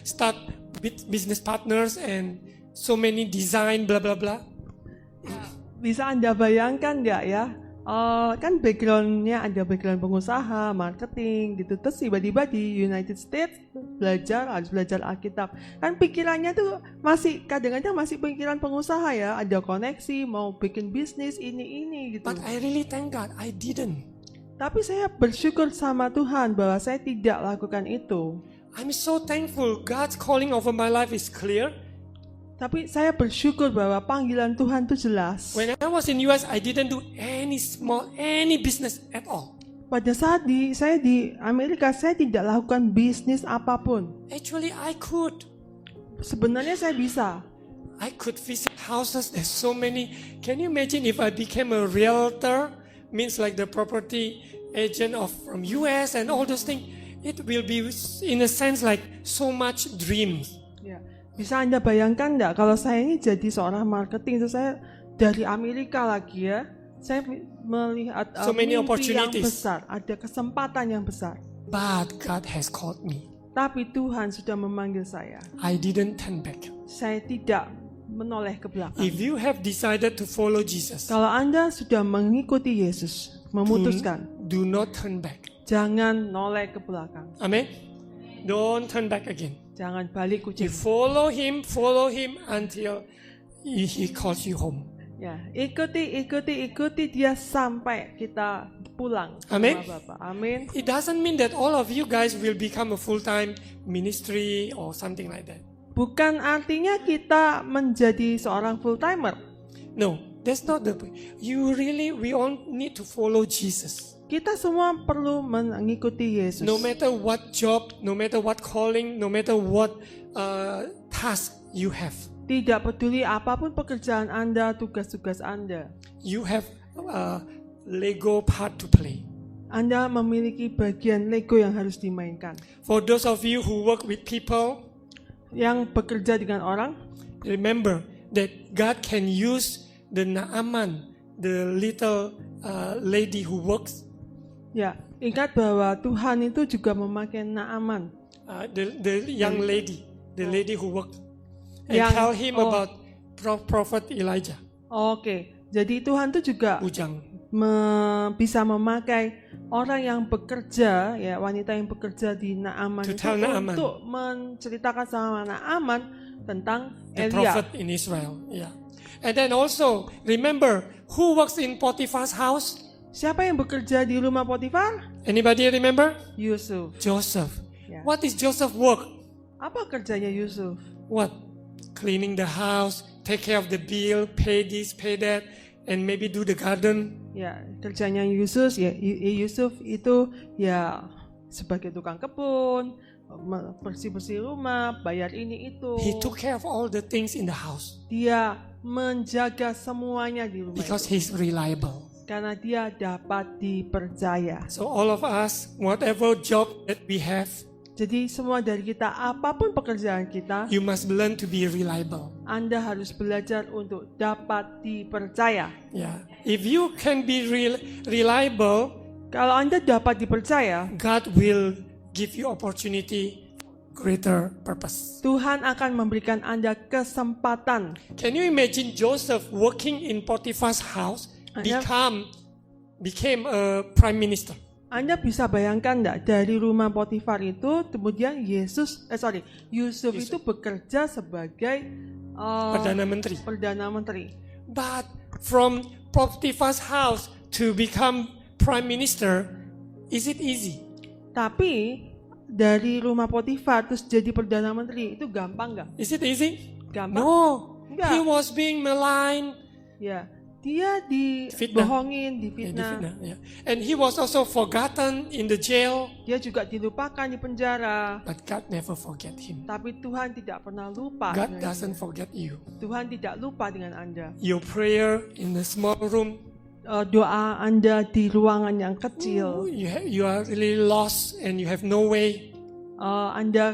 Speaker 2: start with business partners and so many design, blah, blah, blah.
Speaker 3: Bisa Anda bayangkan nggak ya? Kan backgroundnya ada background pengusaha, marketing gitu. Terus tiba-tiba di United States harus belajar Alkitab. Kan pikirannya tuh kadang-kadang masih pikiran pengusaha ya. Ada koneksi, mau bikin bisnis ini gitu.
Speaker 2: But I really thank God, I didn't.
Speaker 3: Tapi saya bersyukur sama Tuhan bahwa saya tidak lakukan itu.
Speaker 2: I'm so thankful. God's calling over my life is clear.
Speaker 3: Tapi saya bersyukur bahwa panggilan Tuhan itu jelas.
Speaker 2: When I was in US, I didn't do any business at all.
Speaker 3: Pada saat saya di Amerika, saya tidak lakukan bisnis apapun.
Speaker 2: Actually, I could.
Speaker 3: Sebenarnya saya bisa.
Speaker 2: I could visit houses. There's so many. Can you imagine if I became a realtor? Means like the property agent from US and all those things. It will be in a sense like so much dreams.
Speaker 3: Ya. Bisa Anda bayangkan enggak kalau saya ini jadi seorang marketing, itu saya dari Amerika lagi ya. Saya melihat
Speaker 2: So many
Speaker 3: mimpi yang
Speaker 2: opportunities.
Speaker 3: besar, ada kesempatan yang besar.
Speaker 2: But God has called me.
Speaker 3: Tapi Tuhan sudah memanggil saya.
Speaker 2: I didn't turn back.
Speaker 3: Saya tidak menoleh ke belakang.
Speaker 2: If you have decided to follow Jesus,
Speaker 3: Kalau Anda sudah mengikuti Yesus, memutuskan,
Speaker 2: do not turn back.
Speaker 3: jangan noleh ke belakang.
Speaker 2: Amen. Don't turn back again.
Speaker 3: Jangan balik
Speaker 2: You
Speaker 3: kucing.
Speaker 2: follow Him until He calls you home.
Speaker 3: Ya, ikuti dia sampai kita pulang ke
Speaker 2: Amin.
Speaker 3: rumah Bapa. Amin.
Speaker 2: It doesn't mean that all of you guys will become a full-time ministry or something like that.
Speaker 3: Bukan artinya kita menjadi seorang full timer.
Speaker 2: No, that's not the point. We all need to follow Jesus.
Speaker 3: Kita semua perlu mengikuti Yesus.
Speaker 2: No matter what job, no matter what calling, no matter what task you have,
Speaker 3: Tidak peduli apapun pekerjaan Anda, tugas-tugas Anda.
Speaker 2: you have a Lego part to play.
Speaker 3: Anda memiliki bagian Lego yang harus dimainkan.
Speaker 2: For those of you who work with people,
Speaker 3: Yang bekerja dengan orang,
Speaker 2: remember that God can use the Naaman, the little lady who works,
Speaker 3: ya, ingat bahwa Tuhan itu juga memakai Naaman.
Speaker 2: the young lady, the lady who worked, and
Speaker 3: Yang-
Speaker 2: tell him
Speaker 3: oh.
Speaker 2: about Prophet Elijah.
Speaker 3: Oke, jadi Tuhan itu juga
Speaker 2: Ujang.
Speaker 3: bisa memakai orang yang bekerja, ya wanita yang bekerja di Naaman
Speaker 2: To
Speaker 3: itu
Speaker 2: tell Naaman.
Speaker 3: untuk menceritakan sama Naaman tentang
Speaker 2: The
Speaker 3: Elia.
Speaker 2: prophet in Israel. Yeah. And then also remember who works in Potiphar's house?
Speaker 3: Siapa yang bekerja di rumah Potifar?
Speaker 2: Anybody remember?
Speaker 3: Yusuf.
Speaker 2: Joseph.
Speaker 3: Yeah.
Speaker 2: What is Joseph work?
Speaker 3: Apa kerjanya Yusuf?
Speaker 2: What? Cleaning the house, take care of the bill, pay this, pay that, and maybe do the garden.
Speaker 3: Ya, kerjanya Yusuf Yusuf itu ya sebagai tukang kebun, bersih-bersih rumah, bayar ini itu.
Speaker 2: He took care of all the things in the house
Speaker 3: Dia menjaga semuanya di rumah
Speaker 2: because
Speaker 3: itu.
Speaker 2: he's reliable.
Speaker 3: karena dia dapat dipercaya.
Speaker 2: So all of us, whatever job that we have,
Speaker 3: Jadi semua dari kita, apapun pekerjaan kita,
Speaker 2: you must learn to be reliable.
Speaker 3: Anda harus belajar untuk dapat dipercaya.
Speaker 2: Yeah. If you can be reliable,
Speaker 3: Kalau Anda dapat dipercaya,
Speaker 2: God will give you opportunity, greater purpose.
Speaker 3: Tuhan akan memberikan Anda kesempatan.
Speaker 2: Can you imagine Joseph working in Potiphar's house became a prime minister?
Speaker 3: Anda bisa bayangkan enggak, dari rumah Potifar itu kemudian Yusuf itu bekerja sebagai
Speaker 2: Perdana Menteri.
Speaker 3: Menteri.
Speaker 2: But from Potiphar's house to become prime minister, is it easy?
Speaker 3: Tapi dari rumah Potifar terus jadi Perdana Menteri itu gampang enggak?
Speaker 2: Is it easy?
Speaker 3: Gampang?
Speaker 2: No.
Speaker 3: Enggak.
Speaker 2: He was being maligned.
Speaker 3: Ya, dia dibohongin, difitnah.
Speaker 2: Yeah. And he was also forgotten in the jail.
Speaker 3: Dia juga dilupakan di penjara.
Speaker 2: But God never forget him.
Speaker 3: Tapi Tuhan tidak pernah lupa.
Speaker 2: God
Speaker 3: dengan
Speaker 2: doesn't
Speaker 3: dia.
Speaker 2: forget you.
Speaker 3: Tuhan tidak lupa dengan Anda.
Speaker 2: Your prayer in the small room,
Speaker 3: Doa Anda di ruangan yang kecil,
Speaker 2: you are really lost and you have no way.
Speaker 3: Anda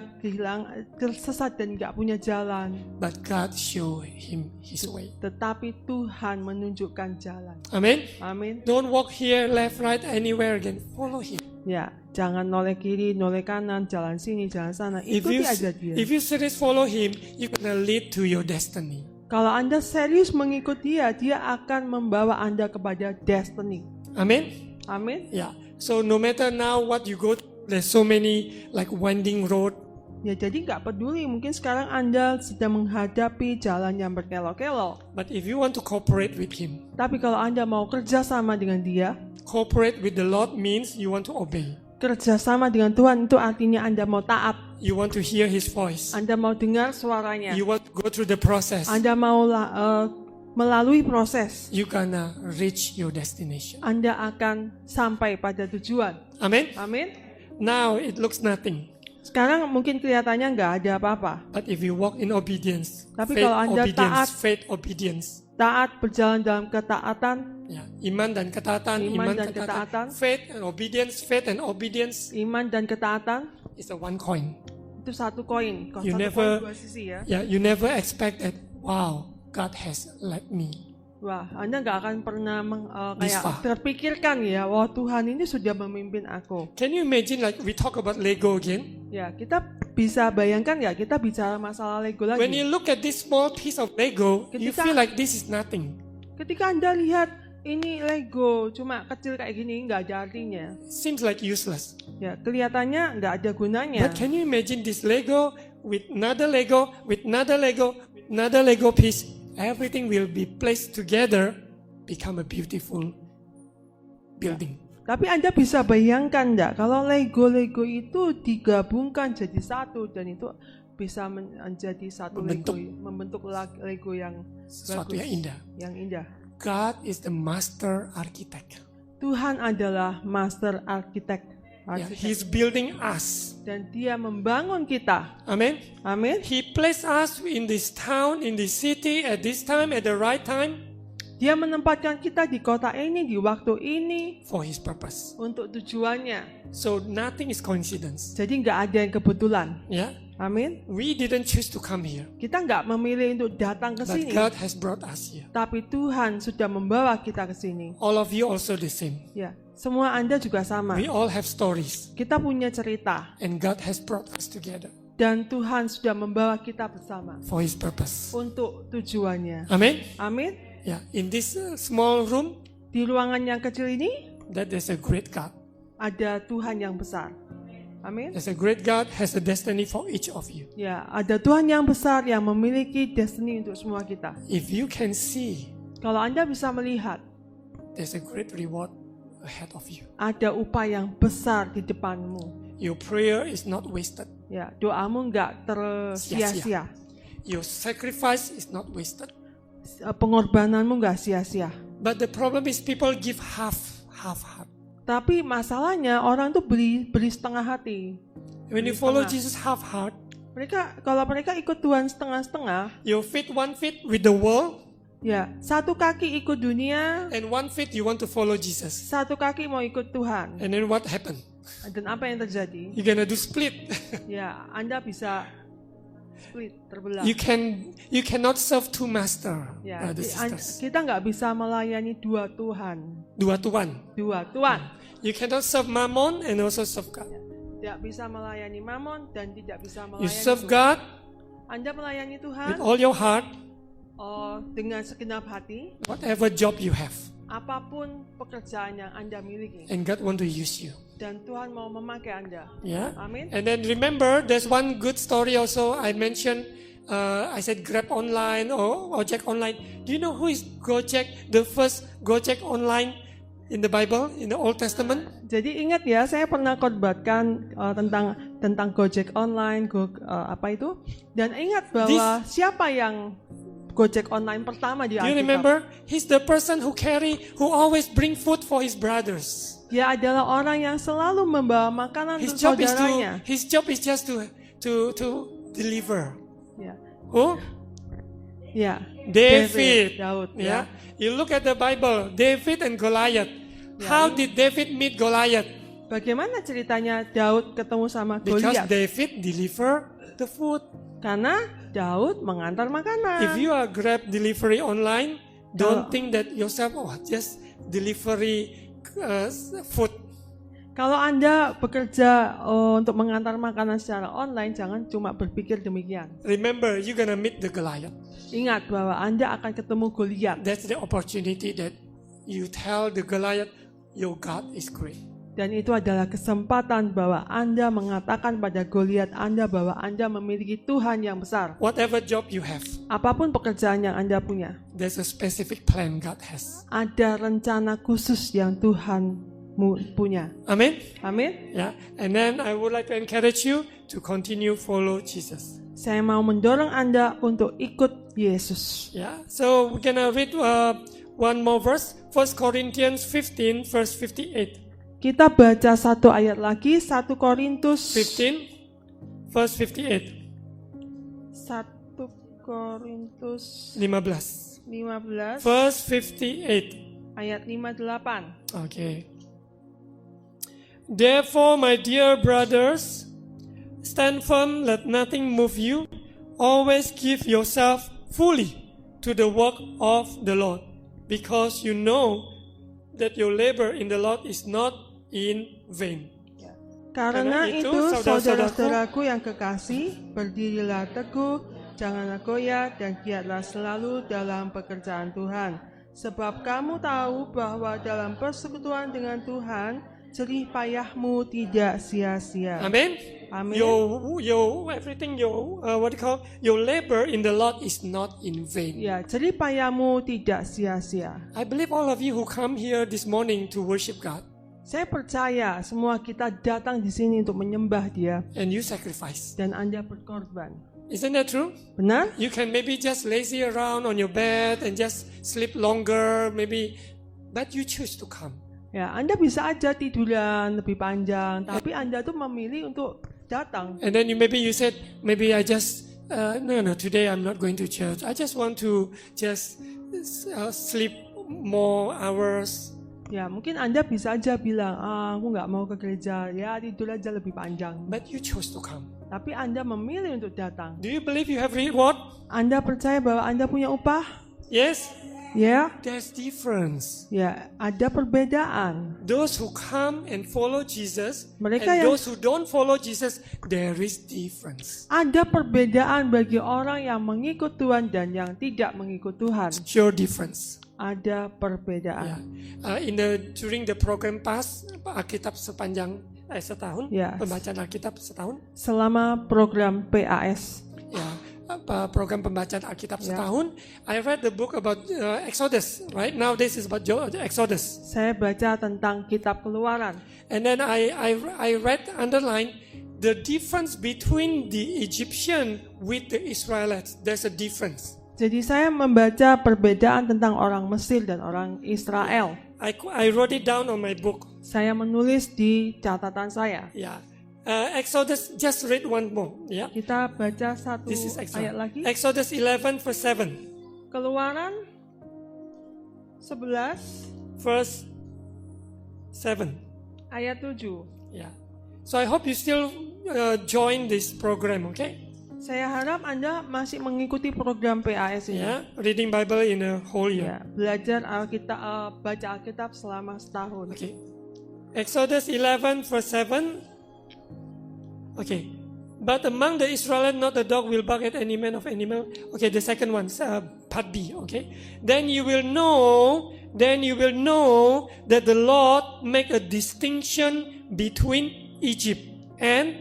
Speaker 3: tersesat dan nggak punya jalan.
Speaker 2: But God show him his way.
Speaker 3: Tetapi Tuhan menunjukkan jalan.
Speaker 2: Amen.
Speaker 3: Amin.
Speaker 2: Don't walk here, left, right, anywhere again. Follow him.
Speaker 3: Ya, jangan noleh kiri, noleh kanan, jalan sini, jalan sana.
Speaker 2: If
Speaker 3: Ikuti aja dia.
Speaker 2: you serious follow him, you're gonna lead to your destiny.
Speaker 3: Kalau Anda serius mengikuti dia akan membawa Anda kepada destiny.
Speaker 2: Amen.
Speaker 3: Amin.
Speaker 2: Yeah. So no matter now what you go, there's so many like winding road.
Speaker 3: Ya, jadi nggak peduli. Mungkin sekarang Anda sedang menghadapi jalan yang berkelok-kelok.
Speaker 2: But if you want to cooperate with him,
Speaker 3: Tapi kalau Anda mau kerja sama dengan dia,
Speaker 2: cooperate with the Lord means you want to obey.
Speaker 3: kerja sama dengan Tuhan itu artinya Anda mau taat.
Speaker 2: You want to hear his voice.
Speaker 3: Anda mau dengar suaranya.
Speaker 2: You want to go through the process.
Speaker 3: Anda mau melalui proses.
Speaker 2: You gonna reach your destination.
Speaker 3: Anda akan sampai pada tujuan.
Speaker 2: Amen.
Speaker 3: Amin.
Speaker 2: Now it looks nothing.
Speaker 3: Sekarang mungkin kelihatannya nggak ada apa-apa.
Speaker 2: But if you walk in obedience,
Speaker 3: Tapi kalau Anda
Speaker 2: faith obedience.
Speaker 3: Taat, berjalan dalam ketaatan,
Speaker 2: Ya, iman dan ketaatan,
Speaker 3: Iman dan ketaatan.
Speaker 2: faith and obedience
Speaker 3: iman dan ketaatan
Speaker 2: is a one coin.
Speaker 3: itu satu koin.
Speaker 2: You
Speaker 3: Satu
Speaker 2: never-
Speaker 3: koin dua sisi ya.
Speaker 2: Yeah, you never expect that. Wow, God has led me.
Speaker 3: Wah, Anda nggak akan pernah
Speaker 2: This
Speaker 3: kayak
Speaker 2: far.
Speaker 3: terpikirkan ya, wah Tuhan ini sudah memimpin aku.
Speaker 2: Can you imagine like we talk about Lego again?
Speaker 3: Ya, kita bisa bayangkan ya, kita bicara masalah Lego lagi.
Speaker 2: When you look at this small piece of Lego, you
Speaker 3: Ketika-
Speaker 2: feel like this is nothing.
Speaker 3: Ketika Anda lihat ini Lego cuma kecil kayak gini, nggak ada artinya.
Speaker 2: Seems like useless.
Speaker 3: Ya, kelihatannya nggak ada gunanya.
Speaker 2: But can you imagine this Lego with another Lego, with another Lego, with another Lego piece? Everything will be placed together, become a beautiful building.
Speaker 3: Tapi Anda bisa bayangkan nggak kalau Lego itu digabungkan jadi satu dan itu bisa menjadi satu membentuk Lego yang
Speaker 2: Sesuatu
Speaker 3: bagus,
Speaker 2: yang indah.
Speaker 3: yang indah.
Speaker 2: God is the master architect.
Speaker 3: Tuhan adalah master architect.
Speaker 2: Yeah, he's building us.
Speaker 3: Dan dia membangun kita.
Speaker 2: Amen.
Speaker 3: Amin.
Speaker 2: He placed us in this town, in this city, at this time, at the right time,
Speaker 3: Dia menempatkan kita di kota ini, di waktu ini,
Speaker 2: for his purpose.
Speaker 3: untuk tujuannya.
Speaker 2: So nothing is coincidence.
Speaker 3: Jadi nggak ada yang kebetulan.
Speaker 2: Yeah.
Speaker 3: Amin.
Speaker 2: We didn't choose to come here,
Speaker 3: Kita nggak memilih untuk datang ke
Speaker 2: but
Speaker 3: sini.
Speaker 2: God has brought us here.
Speaker 3: Tapi Tuhan sudah membawa kita ke sini.
Speaker 2: All of you also the same.
Speaker 3: Ya, semua Anda juga sama.
Speaker 2: We all have stories,
Speaker 3: Kita punya cerita.
Speaker 2: and God has brought us together
Speaker 3: Dan Tuhan sudah membawa kita bersama.
Speaker 2: for his purpose.
Speaker 3: Untuk tujuannya.
Speaker 2: Amen.
Speaker 3: Amin.
Speaker 2: Yeah. In this small room,
Speaker 3: Di ruangan yang kecil ini,
Speaker 2: that there's a great God.
Speaker 3: ada Tuhan yang besar. Amin.
Speaker 2: There's a great God has a destiny for each of you.
Speaker 3: Ya, ada Tuhan yang besar yang memiliki destiny untuk semua kita.
Speaker 2: If you can see,
Speaker 3: Kalau Anda bisa melihat,
Speaker 2: there's a great reward ahead of you.
Speaker 3: ada upah yang besar di depanmu.
Speaker 2: Your prayer is not wasted.
Speaker 3: Ya, doamu nggak tersia-sia.
Speaker 2: Your sacrifice is not wasted.
Speaker 3: Pengorbananmu nggak sia-sia.
Speaker 2: But the problem is people give half heart.
Speaker 3: Tapi masalahnya orang tuh beri setengah hati.
Speaker 2: When you follow Jesus half heart,
Speaker 3: Kalau mereka ikut Tuhan setengah-setengah,
Speaker 2: you fit one feet with the world,
Speaker 3: Ya, satu kaki ikut dunia,
Speaker 2: and one feet you want to follow Jesus.
Speaker 3: satu kaki mau ikut Tuhan.
Speaker 2: And then what happened?
Speaker 3: Dan apa yang terjadi?
Speaker 2: You're gonna do split.
Speaker 3: Ya, Anda bisa split, terbelah.
Speaker 2: You cannot serve two master,
Speaker 3: Ya,
Speaker 2: brothers and sisters.
Speaker 3: kita nggak bisa melayani dua Tuhan.
Speaker 2: Dua tuan.
Speaker 3: Dua Tuhan.
Speaker 2: You cannot serve Mammon and also serve God.
Speaker 3: Tidak bisa melayani Mammon dan tidak bisa
Speaker 2: You
Speaker 3: melayani
Speaker 2: serve
Speaker 3: Tuhan.
Speaker 2: God
Speaker 3: Anda melayani Tuhan
Speaker 2: with all your heart,
Speaker 3: dengan segenap hati,
Speaker 2: whatever job you have,
Speaker 3: apapun pekerjaan yang Anda miliki,
Speaker 2: and God want to use you.
Speaker 3: dan Tuhan mau memakai Anda.
Speaker 2: Yeah.
Speaker 3: Amin.
Speaker 2: And then remember, there's one good story also I mentioned. I said Grab online or Gojek online. Do you know who is Gojek? The first Gojek online in the Bible, in the Old Testament.
Speaker 3: Jadi ingat ya, saya pernah khotbahkan tentang Gojek online, apa itu? Dan ingat bahwa siapa yang Gojek online pertama di
Speaker 2: Do you
Speaker 3: Alkitab?
Speaker 2: remember? He's the person who always bring food for his brothers.
Speaker 3: Dia adalah orang yang selalu membawa makanan
Speaker 2: His
Speaker 3: untuk
Speaker 2: job
Speaker 3: saudaranya.
Speaker 2: is just to deliver.
Speaker 3: Ya,
Speaker 2: Who?
Speaker 3: ya.
Speaker 2: David.
Speaker 3: Daud.
Speaker 2: Yeah. You look at the Bible, David and Goliath. How did David meet Goliath?
Speaker 3: Bagaimana ceritanya Daud ketemu sama
Speaker 2: Because
Speaker 3: Goliat?
Speaker 2: David deliver the food.
Speaker 3: Karena Daud mengantar makanan.
Speaker 2: If you are Grab delivery online, don't think that yourself just delivery food.
Speaker 3: Kalau Anda bekerja untuk mengantar makanan secara online, jangan cuma berpikir demikian.
Speaker 2: Remember, you're gonna meet the Goliath.
Speaker 3: Ingat bahwa Anda akan ketemu Goliat.
Speaker 2: That's the opportunity that you tell the Goliath, your God is great.
Speaker 3: Dan itu adalah kesempatan bahwa Anda mengatakan pada Goliat Anda bahwa Anda memiliki Tuhan yang besar.
Speaker 2: Whatever job you have,
Speaker 3: Apapun pekerjaan yang Anda punya,
Speaker 2: there's a specific plan God has.
Speaker 3: ada rencana khusus yang Tuhan punya.
Speaker 2: Amen?
Speaker 3: Amin.
Speaker 2: Yeah. And then I would like to encourage you to continue follow Jesus.
Speaker 3: Saya mau mendorong Anda untuk ikut Yesus.
Speaker 2: Yeah. So we're gonna read one more verse. 1 Corinthians 15 verse 58.
Speaker 3: Kita baca satu ayat lagi, 1 Korintus
Speaker 2: 15 verse 58.
Speaker 3: 1 Korintus
Speaker 2: 15.
Speaker 3: 15
Speaker 2: Verse 58.
Speaker 3: ayat 58.
Speaker 2: Okay. Therefore, my dear brothers, stand firm, let nothing move you. Always give yourself fully to the work of the Lord, because you know that your labor in the Lord is not in vain.
Speaker 3: Karena
Speaker 2: Karena itu,
Speaker 3: itu,
Speaker 2: saudara-saudaraku,
Speaker 3: saudara-saudaraku yang kekasih, berdirilah teguh, janganlah goyah, dan giatlah selalu dalam pekerjaan Tuhan. Sebab kamu tahu bahwa dalam persekutuan dengan Tuhan, jerih payahmu tidak sia-sia.
Speaker 2: Amen.
Speaker 3: Amen.
Speaker 2: Your everything your labor in the Lord is not in vain.
Speaker 3: Ya, jerih payahmu tidak sia-sia.
Speaker 2: I believe all of you who come here this morning to worship God,
Speaker 3: Saya percaya semua kita datang di sini untuk menyembah Dia,
Speaker 2: and you sacrifice.
Speaker 3: dan Anda berkorban.
Speaker 2: Isn't that true?
Speaker 3: Benar?
Speaker 2: You can maybe just lazy around on your bed and just sleep longer, maybe, but you choose to come.
Speaker 3: Ya, Anda bisa aja tiduran lebih panjang, tapi Anda tuh memilih untuk datang.
Speaker 2: And then you said, maybe I just no, today I'm not going to church. I just want to just sleep more hours.
Speaker 3: Ya, mungkin Anda bisa aja bilang, aku nggak mau ke gereja, ya tidur aja lebih panjang.
Speaker 2: But you chose to come.
Speaker 3: Tapi Anda memilih untuk datang.
Speaker 2: Do you believe you have reward?
Speaker 3: Anda percaya bahwa Anda punya upah?
Speaker 2: Yes.
Speaker 3: Ya,
Speaker 2: There's difference.
Speaker 3: ya, ada perbedaan.
Speaker 2: Those who come and follow Jesus,
Speaker 3: Mereka
Speaker 2: and
Speaker 3: yang-
Speaker 2: those who don't follow Jesus, there is difference.
Speaker 3: Ada perbedaan bagi orang yang mengikut Tuhan dan yang tidak mengikut Tuhan.
Speaker 2: Sure difference.
Speaker 3: Ada perbedaan.
Speaker 2: During the program PAS, Alkitab sepanjang setahun,
Speaker 3: Ya.
Speaker 2: pembacaan Alkitab setahun,
Speaker 3: Selama program PAS.
Speaker 2: program pembacaan Alkitab setahun, I read the book about Exodus. Right now, this is about Exodus,
Speaker 3: Saya baca tentang kitab Keluaran.
Speaker 2: and then I read underline the difference between the Egyptian with the Israelites. There's a difference.
Speaker 3: Jadi saya membaca perbedaan tentang orang Mesir dan orang Israel.
Speaker 2: I wrote it down on my book.
Speaker 3: Saya menulis di catatan saya.
Speaker 2: Yeah. Exodus, just read one more. Yeah.
Speaker 3: Kita baca satu
Speaker 2: This is
Speaker 3: ayat lagi.
Speaker 2: Exodus 11 verse 7.
Speaker 3: Keluaran 11
Speaker 2: verse 7.
Speaker 3: ayat 7.
Speaker 2: Yeah. So I hope you still join this program, okay?
Speaker 3: Saya harap Anda masih mengikuti program PAS ini.
Speaker 2: Yeah, reading Bible in a whole year.
Speaker 3: Ya, belajar Alkitab, baca Alkitab selama setahun.
Speaker 2: Okay. Exodus 11 verse 7. Okay. But among the Israelites not a dog will bark at any man of animal. Okay, the second one, part B, okay? Then you will know that the Lord make a distinction between Egypt and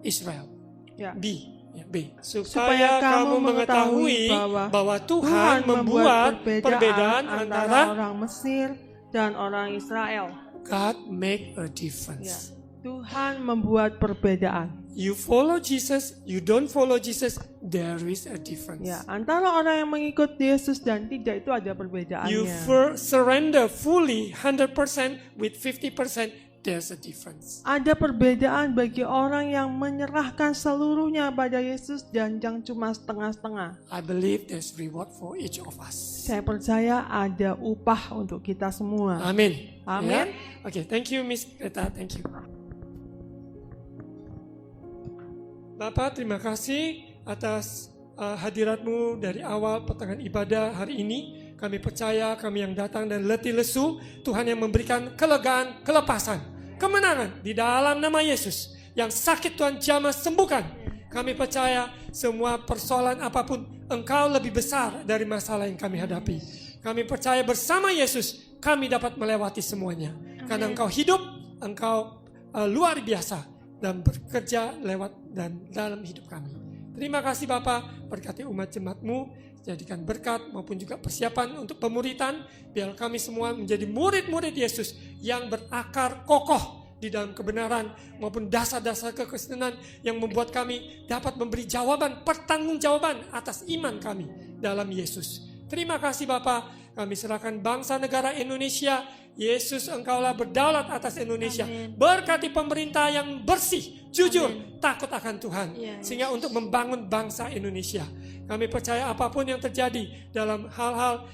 Speaker 2: Israel.
Speaker 3: Ya.
Speaker 2: B. Ya, B.
Speaker 3: Supaya
Speaker 2: Supaya kamu mengetahui bahwa Tuhan membuat perbedaan antara
Speaker 3: orang Mesir dan orang Israel.
Speaker 2: God make a
Speaker 3: Ya.
Speaker 2: difference.
Speaker 3: Tuhan membuat perbedaan.
Speaker 2: You follow Jesus, you don't follow Jesus, there is a difference.
Speaker 3: Ya, antara orang yang mengikut Yesus dan tidak itu ada perbedaannya.
Speaker 2: You surrender fully 100% with 50%, there's a difference.
Speaker 3: Ada perbedaan bagi orang yang menyerahkan seluruhnya pada Yesus dan yang cuma setengah-setengah.
Speaker 2: I believe there's reward for each of us.
Speaker 3: Saya percaya ada upah untuk kita semua.
Speaker 2: Amin.
Speaker 3: Amin.
Speaker 2: Ya? Okay, thank you Miss Greta, thank you. Bapak, terima kasih atas hadiratmu dari awal pertengahan ibadah hari ini. Kami percaya kami yang datang dan letih lesu, Tuhan yang memberikan kelegaan, kelepasan, kemenangan di dalam nama Yesus. Yang sakit Tuhan jamah sembuhkan. Kami percaya semua persoalan apapun, Engkau lebih besar dari masalah yang kami hadapi. Kami percaya bersama Yesus kami dapat melewati semuanya. Karena Engkau hidup, Engkau luar biasa dan bekerja lewat dan dalam hidup kami. Terima kasih Bapa, berkati umat jemaat-Mu, jadikan berkat maupun juga persiapan untuk pemuritan, biar kami semua menjadi murid-murid Yesus yang berakar kokoh di dalam kebenaran maupun dasar-dasar kekristenan yang membuat kami dapat memberi jawaban, pertanggungjawaban atas iman kami dalam Yesus. Terima kasih Bapa, kami serahkan bangsa negara Indonesia. Yesus, Engkaulah berdaulat atas Indonesia.
Speaker 3: Amin.
Speaker 2: Berkati pemerintah yang bersih, jujur, takut akan Tuhan.
Speaker 3: Yes.
Speaker 2: Sehingga untuk membangun bangsa Indonesia. Kami percaya apapun yang terjadi dalam hal-hal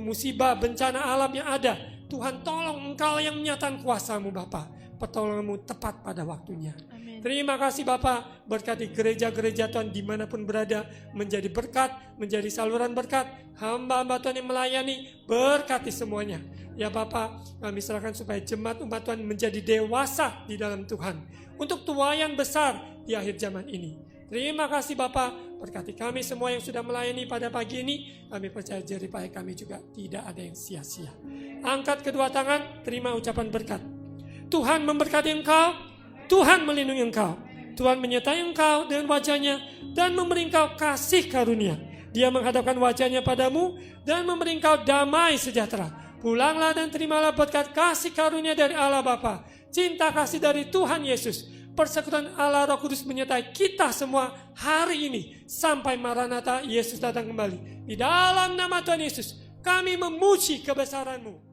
Speaker 2: musibah, bencana alam yang ada, Tuhan tolong Engkau yang menyatakan kuasa-Mu Bapa. Pertolongan-Mu tepat pada waktunya.
Speaker 3: Amin.
Speaker 2: Terima kasih Bapa, berkati gereja-gereja Tuhan dimanapun berada, menjadi berkat, menjadi saluran berkat, hamba-hamba Tuhan yang melayani, berkati semuanya. Ya Bapa, kami serahkan supaya jemaat umat Tuhan menjadi dewasa di dalam Tuhan, untuk tuaian besar di akhir zaman ini. Terima kasih Bapa, berkati kami semua yang sudah melayani pada pagi ini, kami percaya jerih payah kami juga tidak ada yang sia-sia. Angkat kedua tangan, terima ucapan berkat. Tuhan memberkati engkau, Tuhan melindungi engkau, Tuhan menyertai engkau dengan wajahnya dan memberi engkau kasih karunia. Dia menghadapkan wajahnya padamu dan memberi engkau damai sejahtera. Pulanglah dan terimalah berkat kasih karunia dari Allah Bapa, cinta kasih dari Tuhan Yesus, persekutuan Allah Roh Kudus menyertai kita semua hari ini sampai Maranatha Yesus datang kembali. Di dalam nama Tuhan Yesus, kami memuji kebesaran-Mu.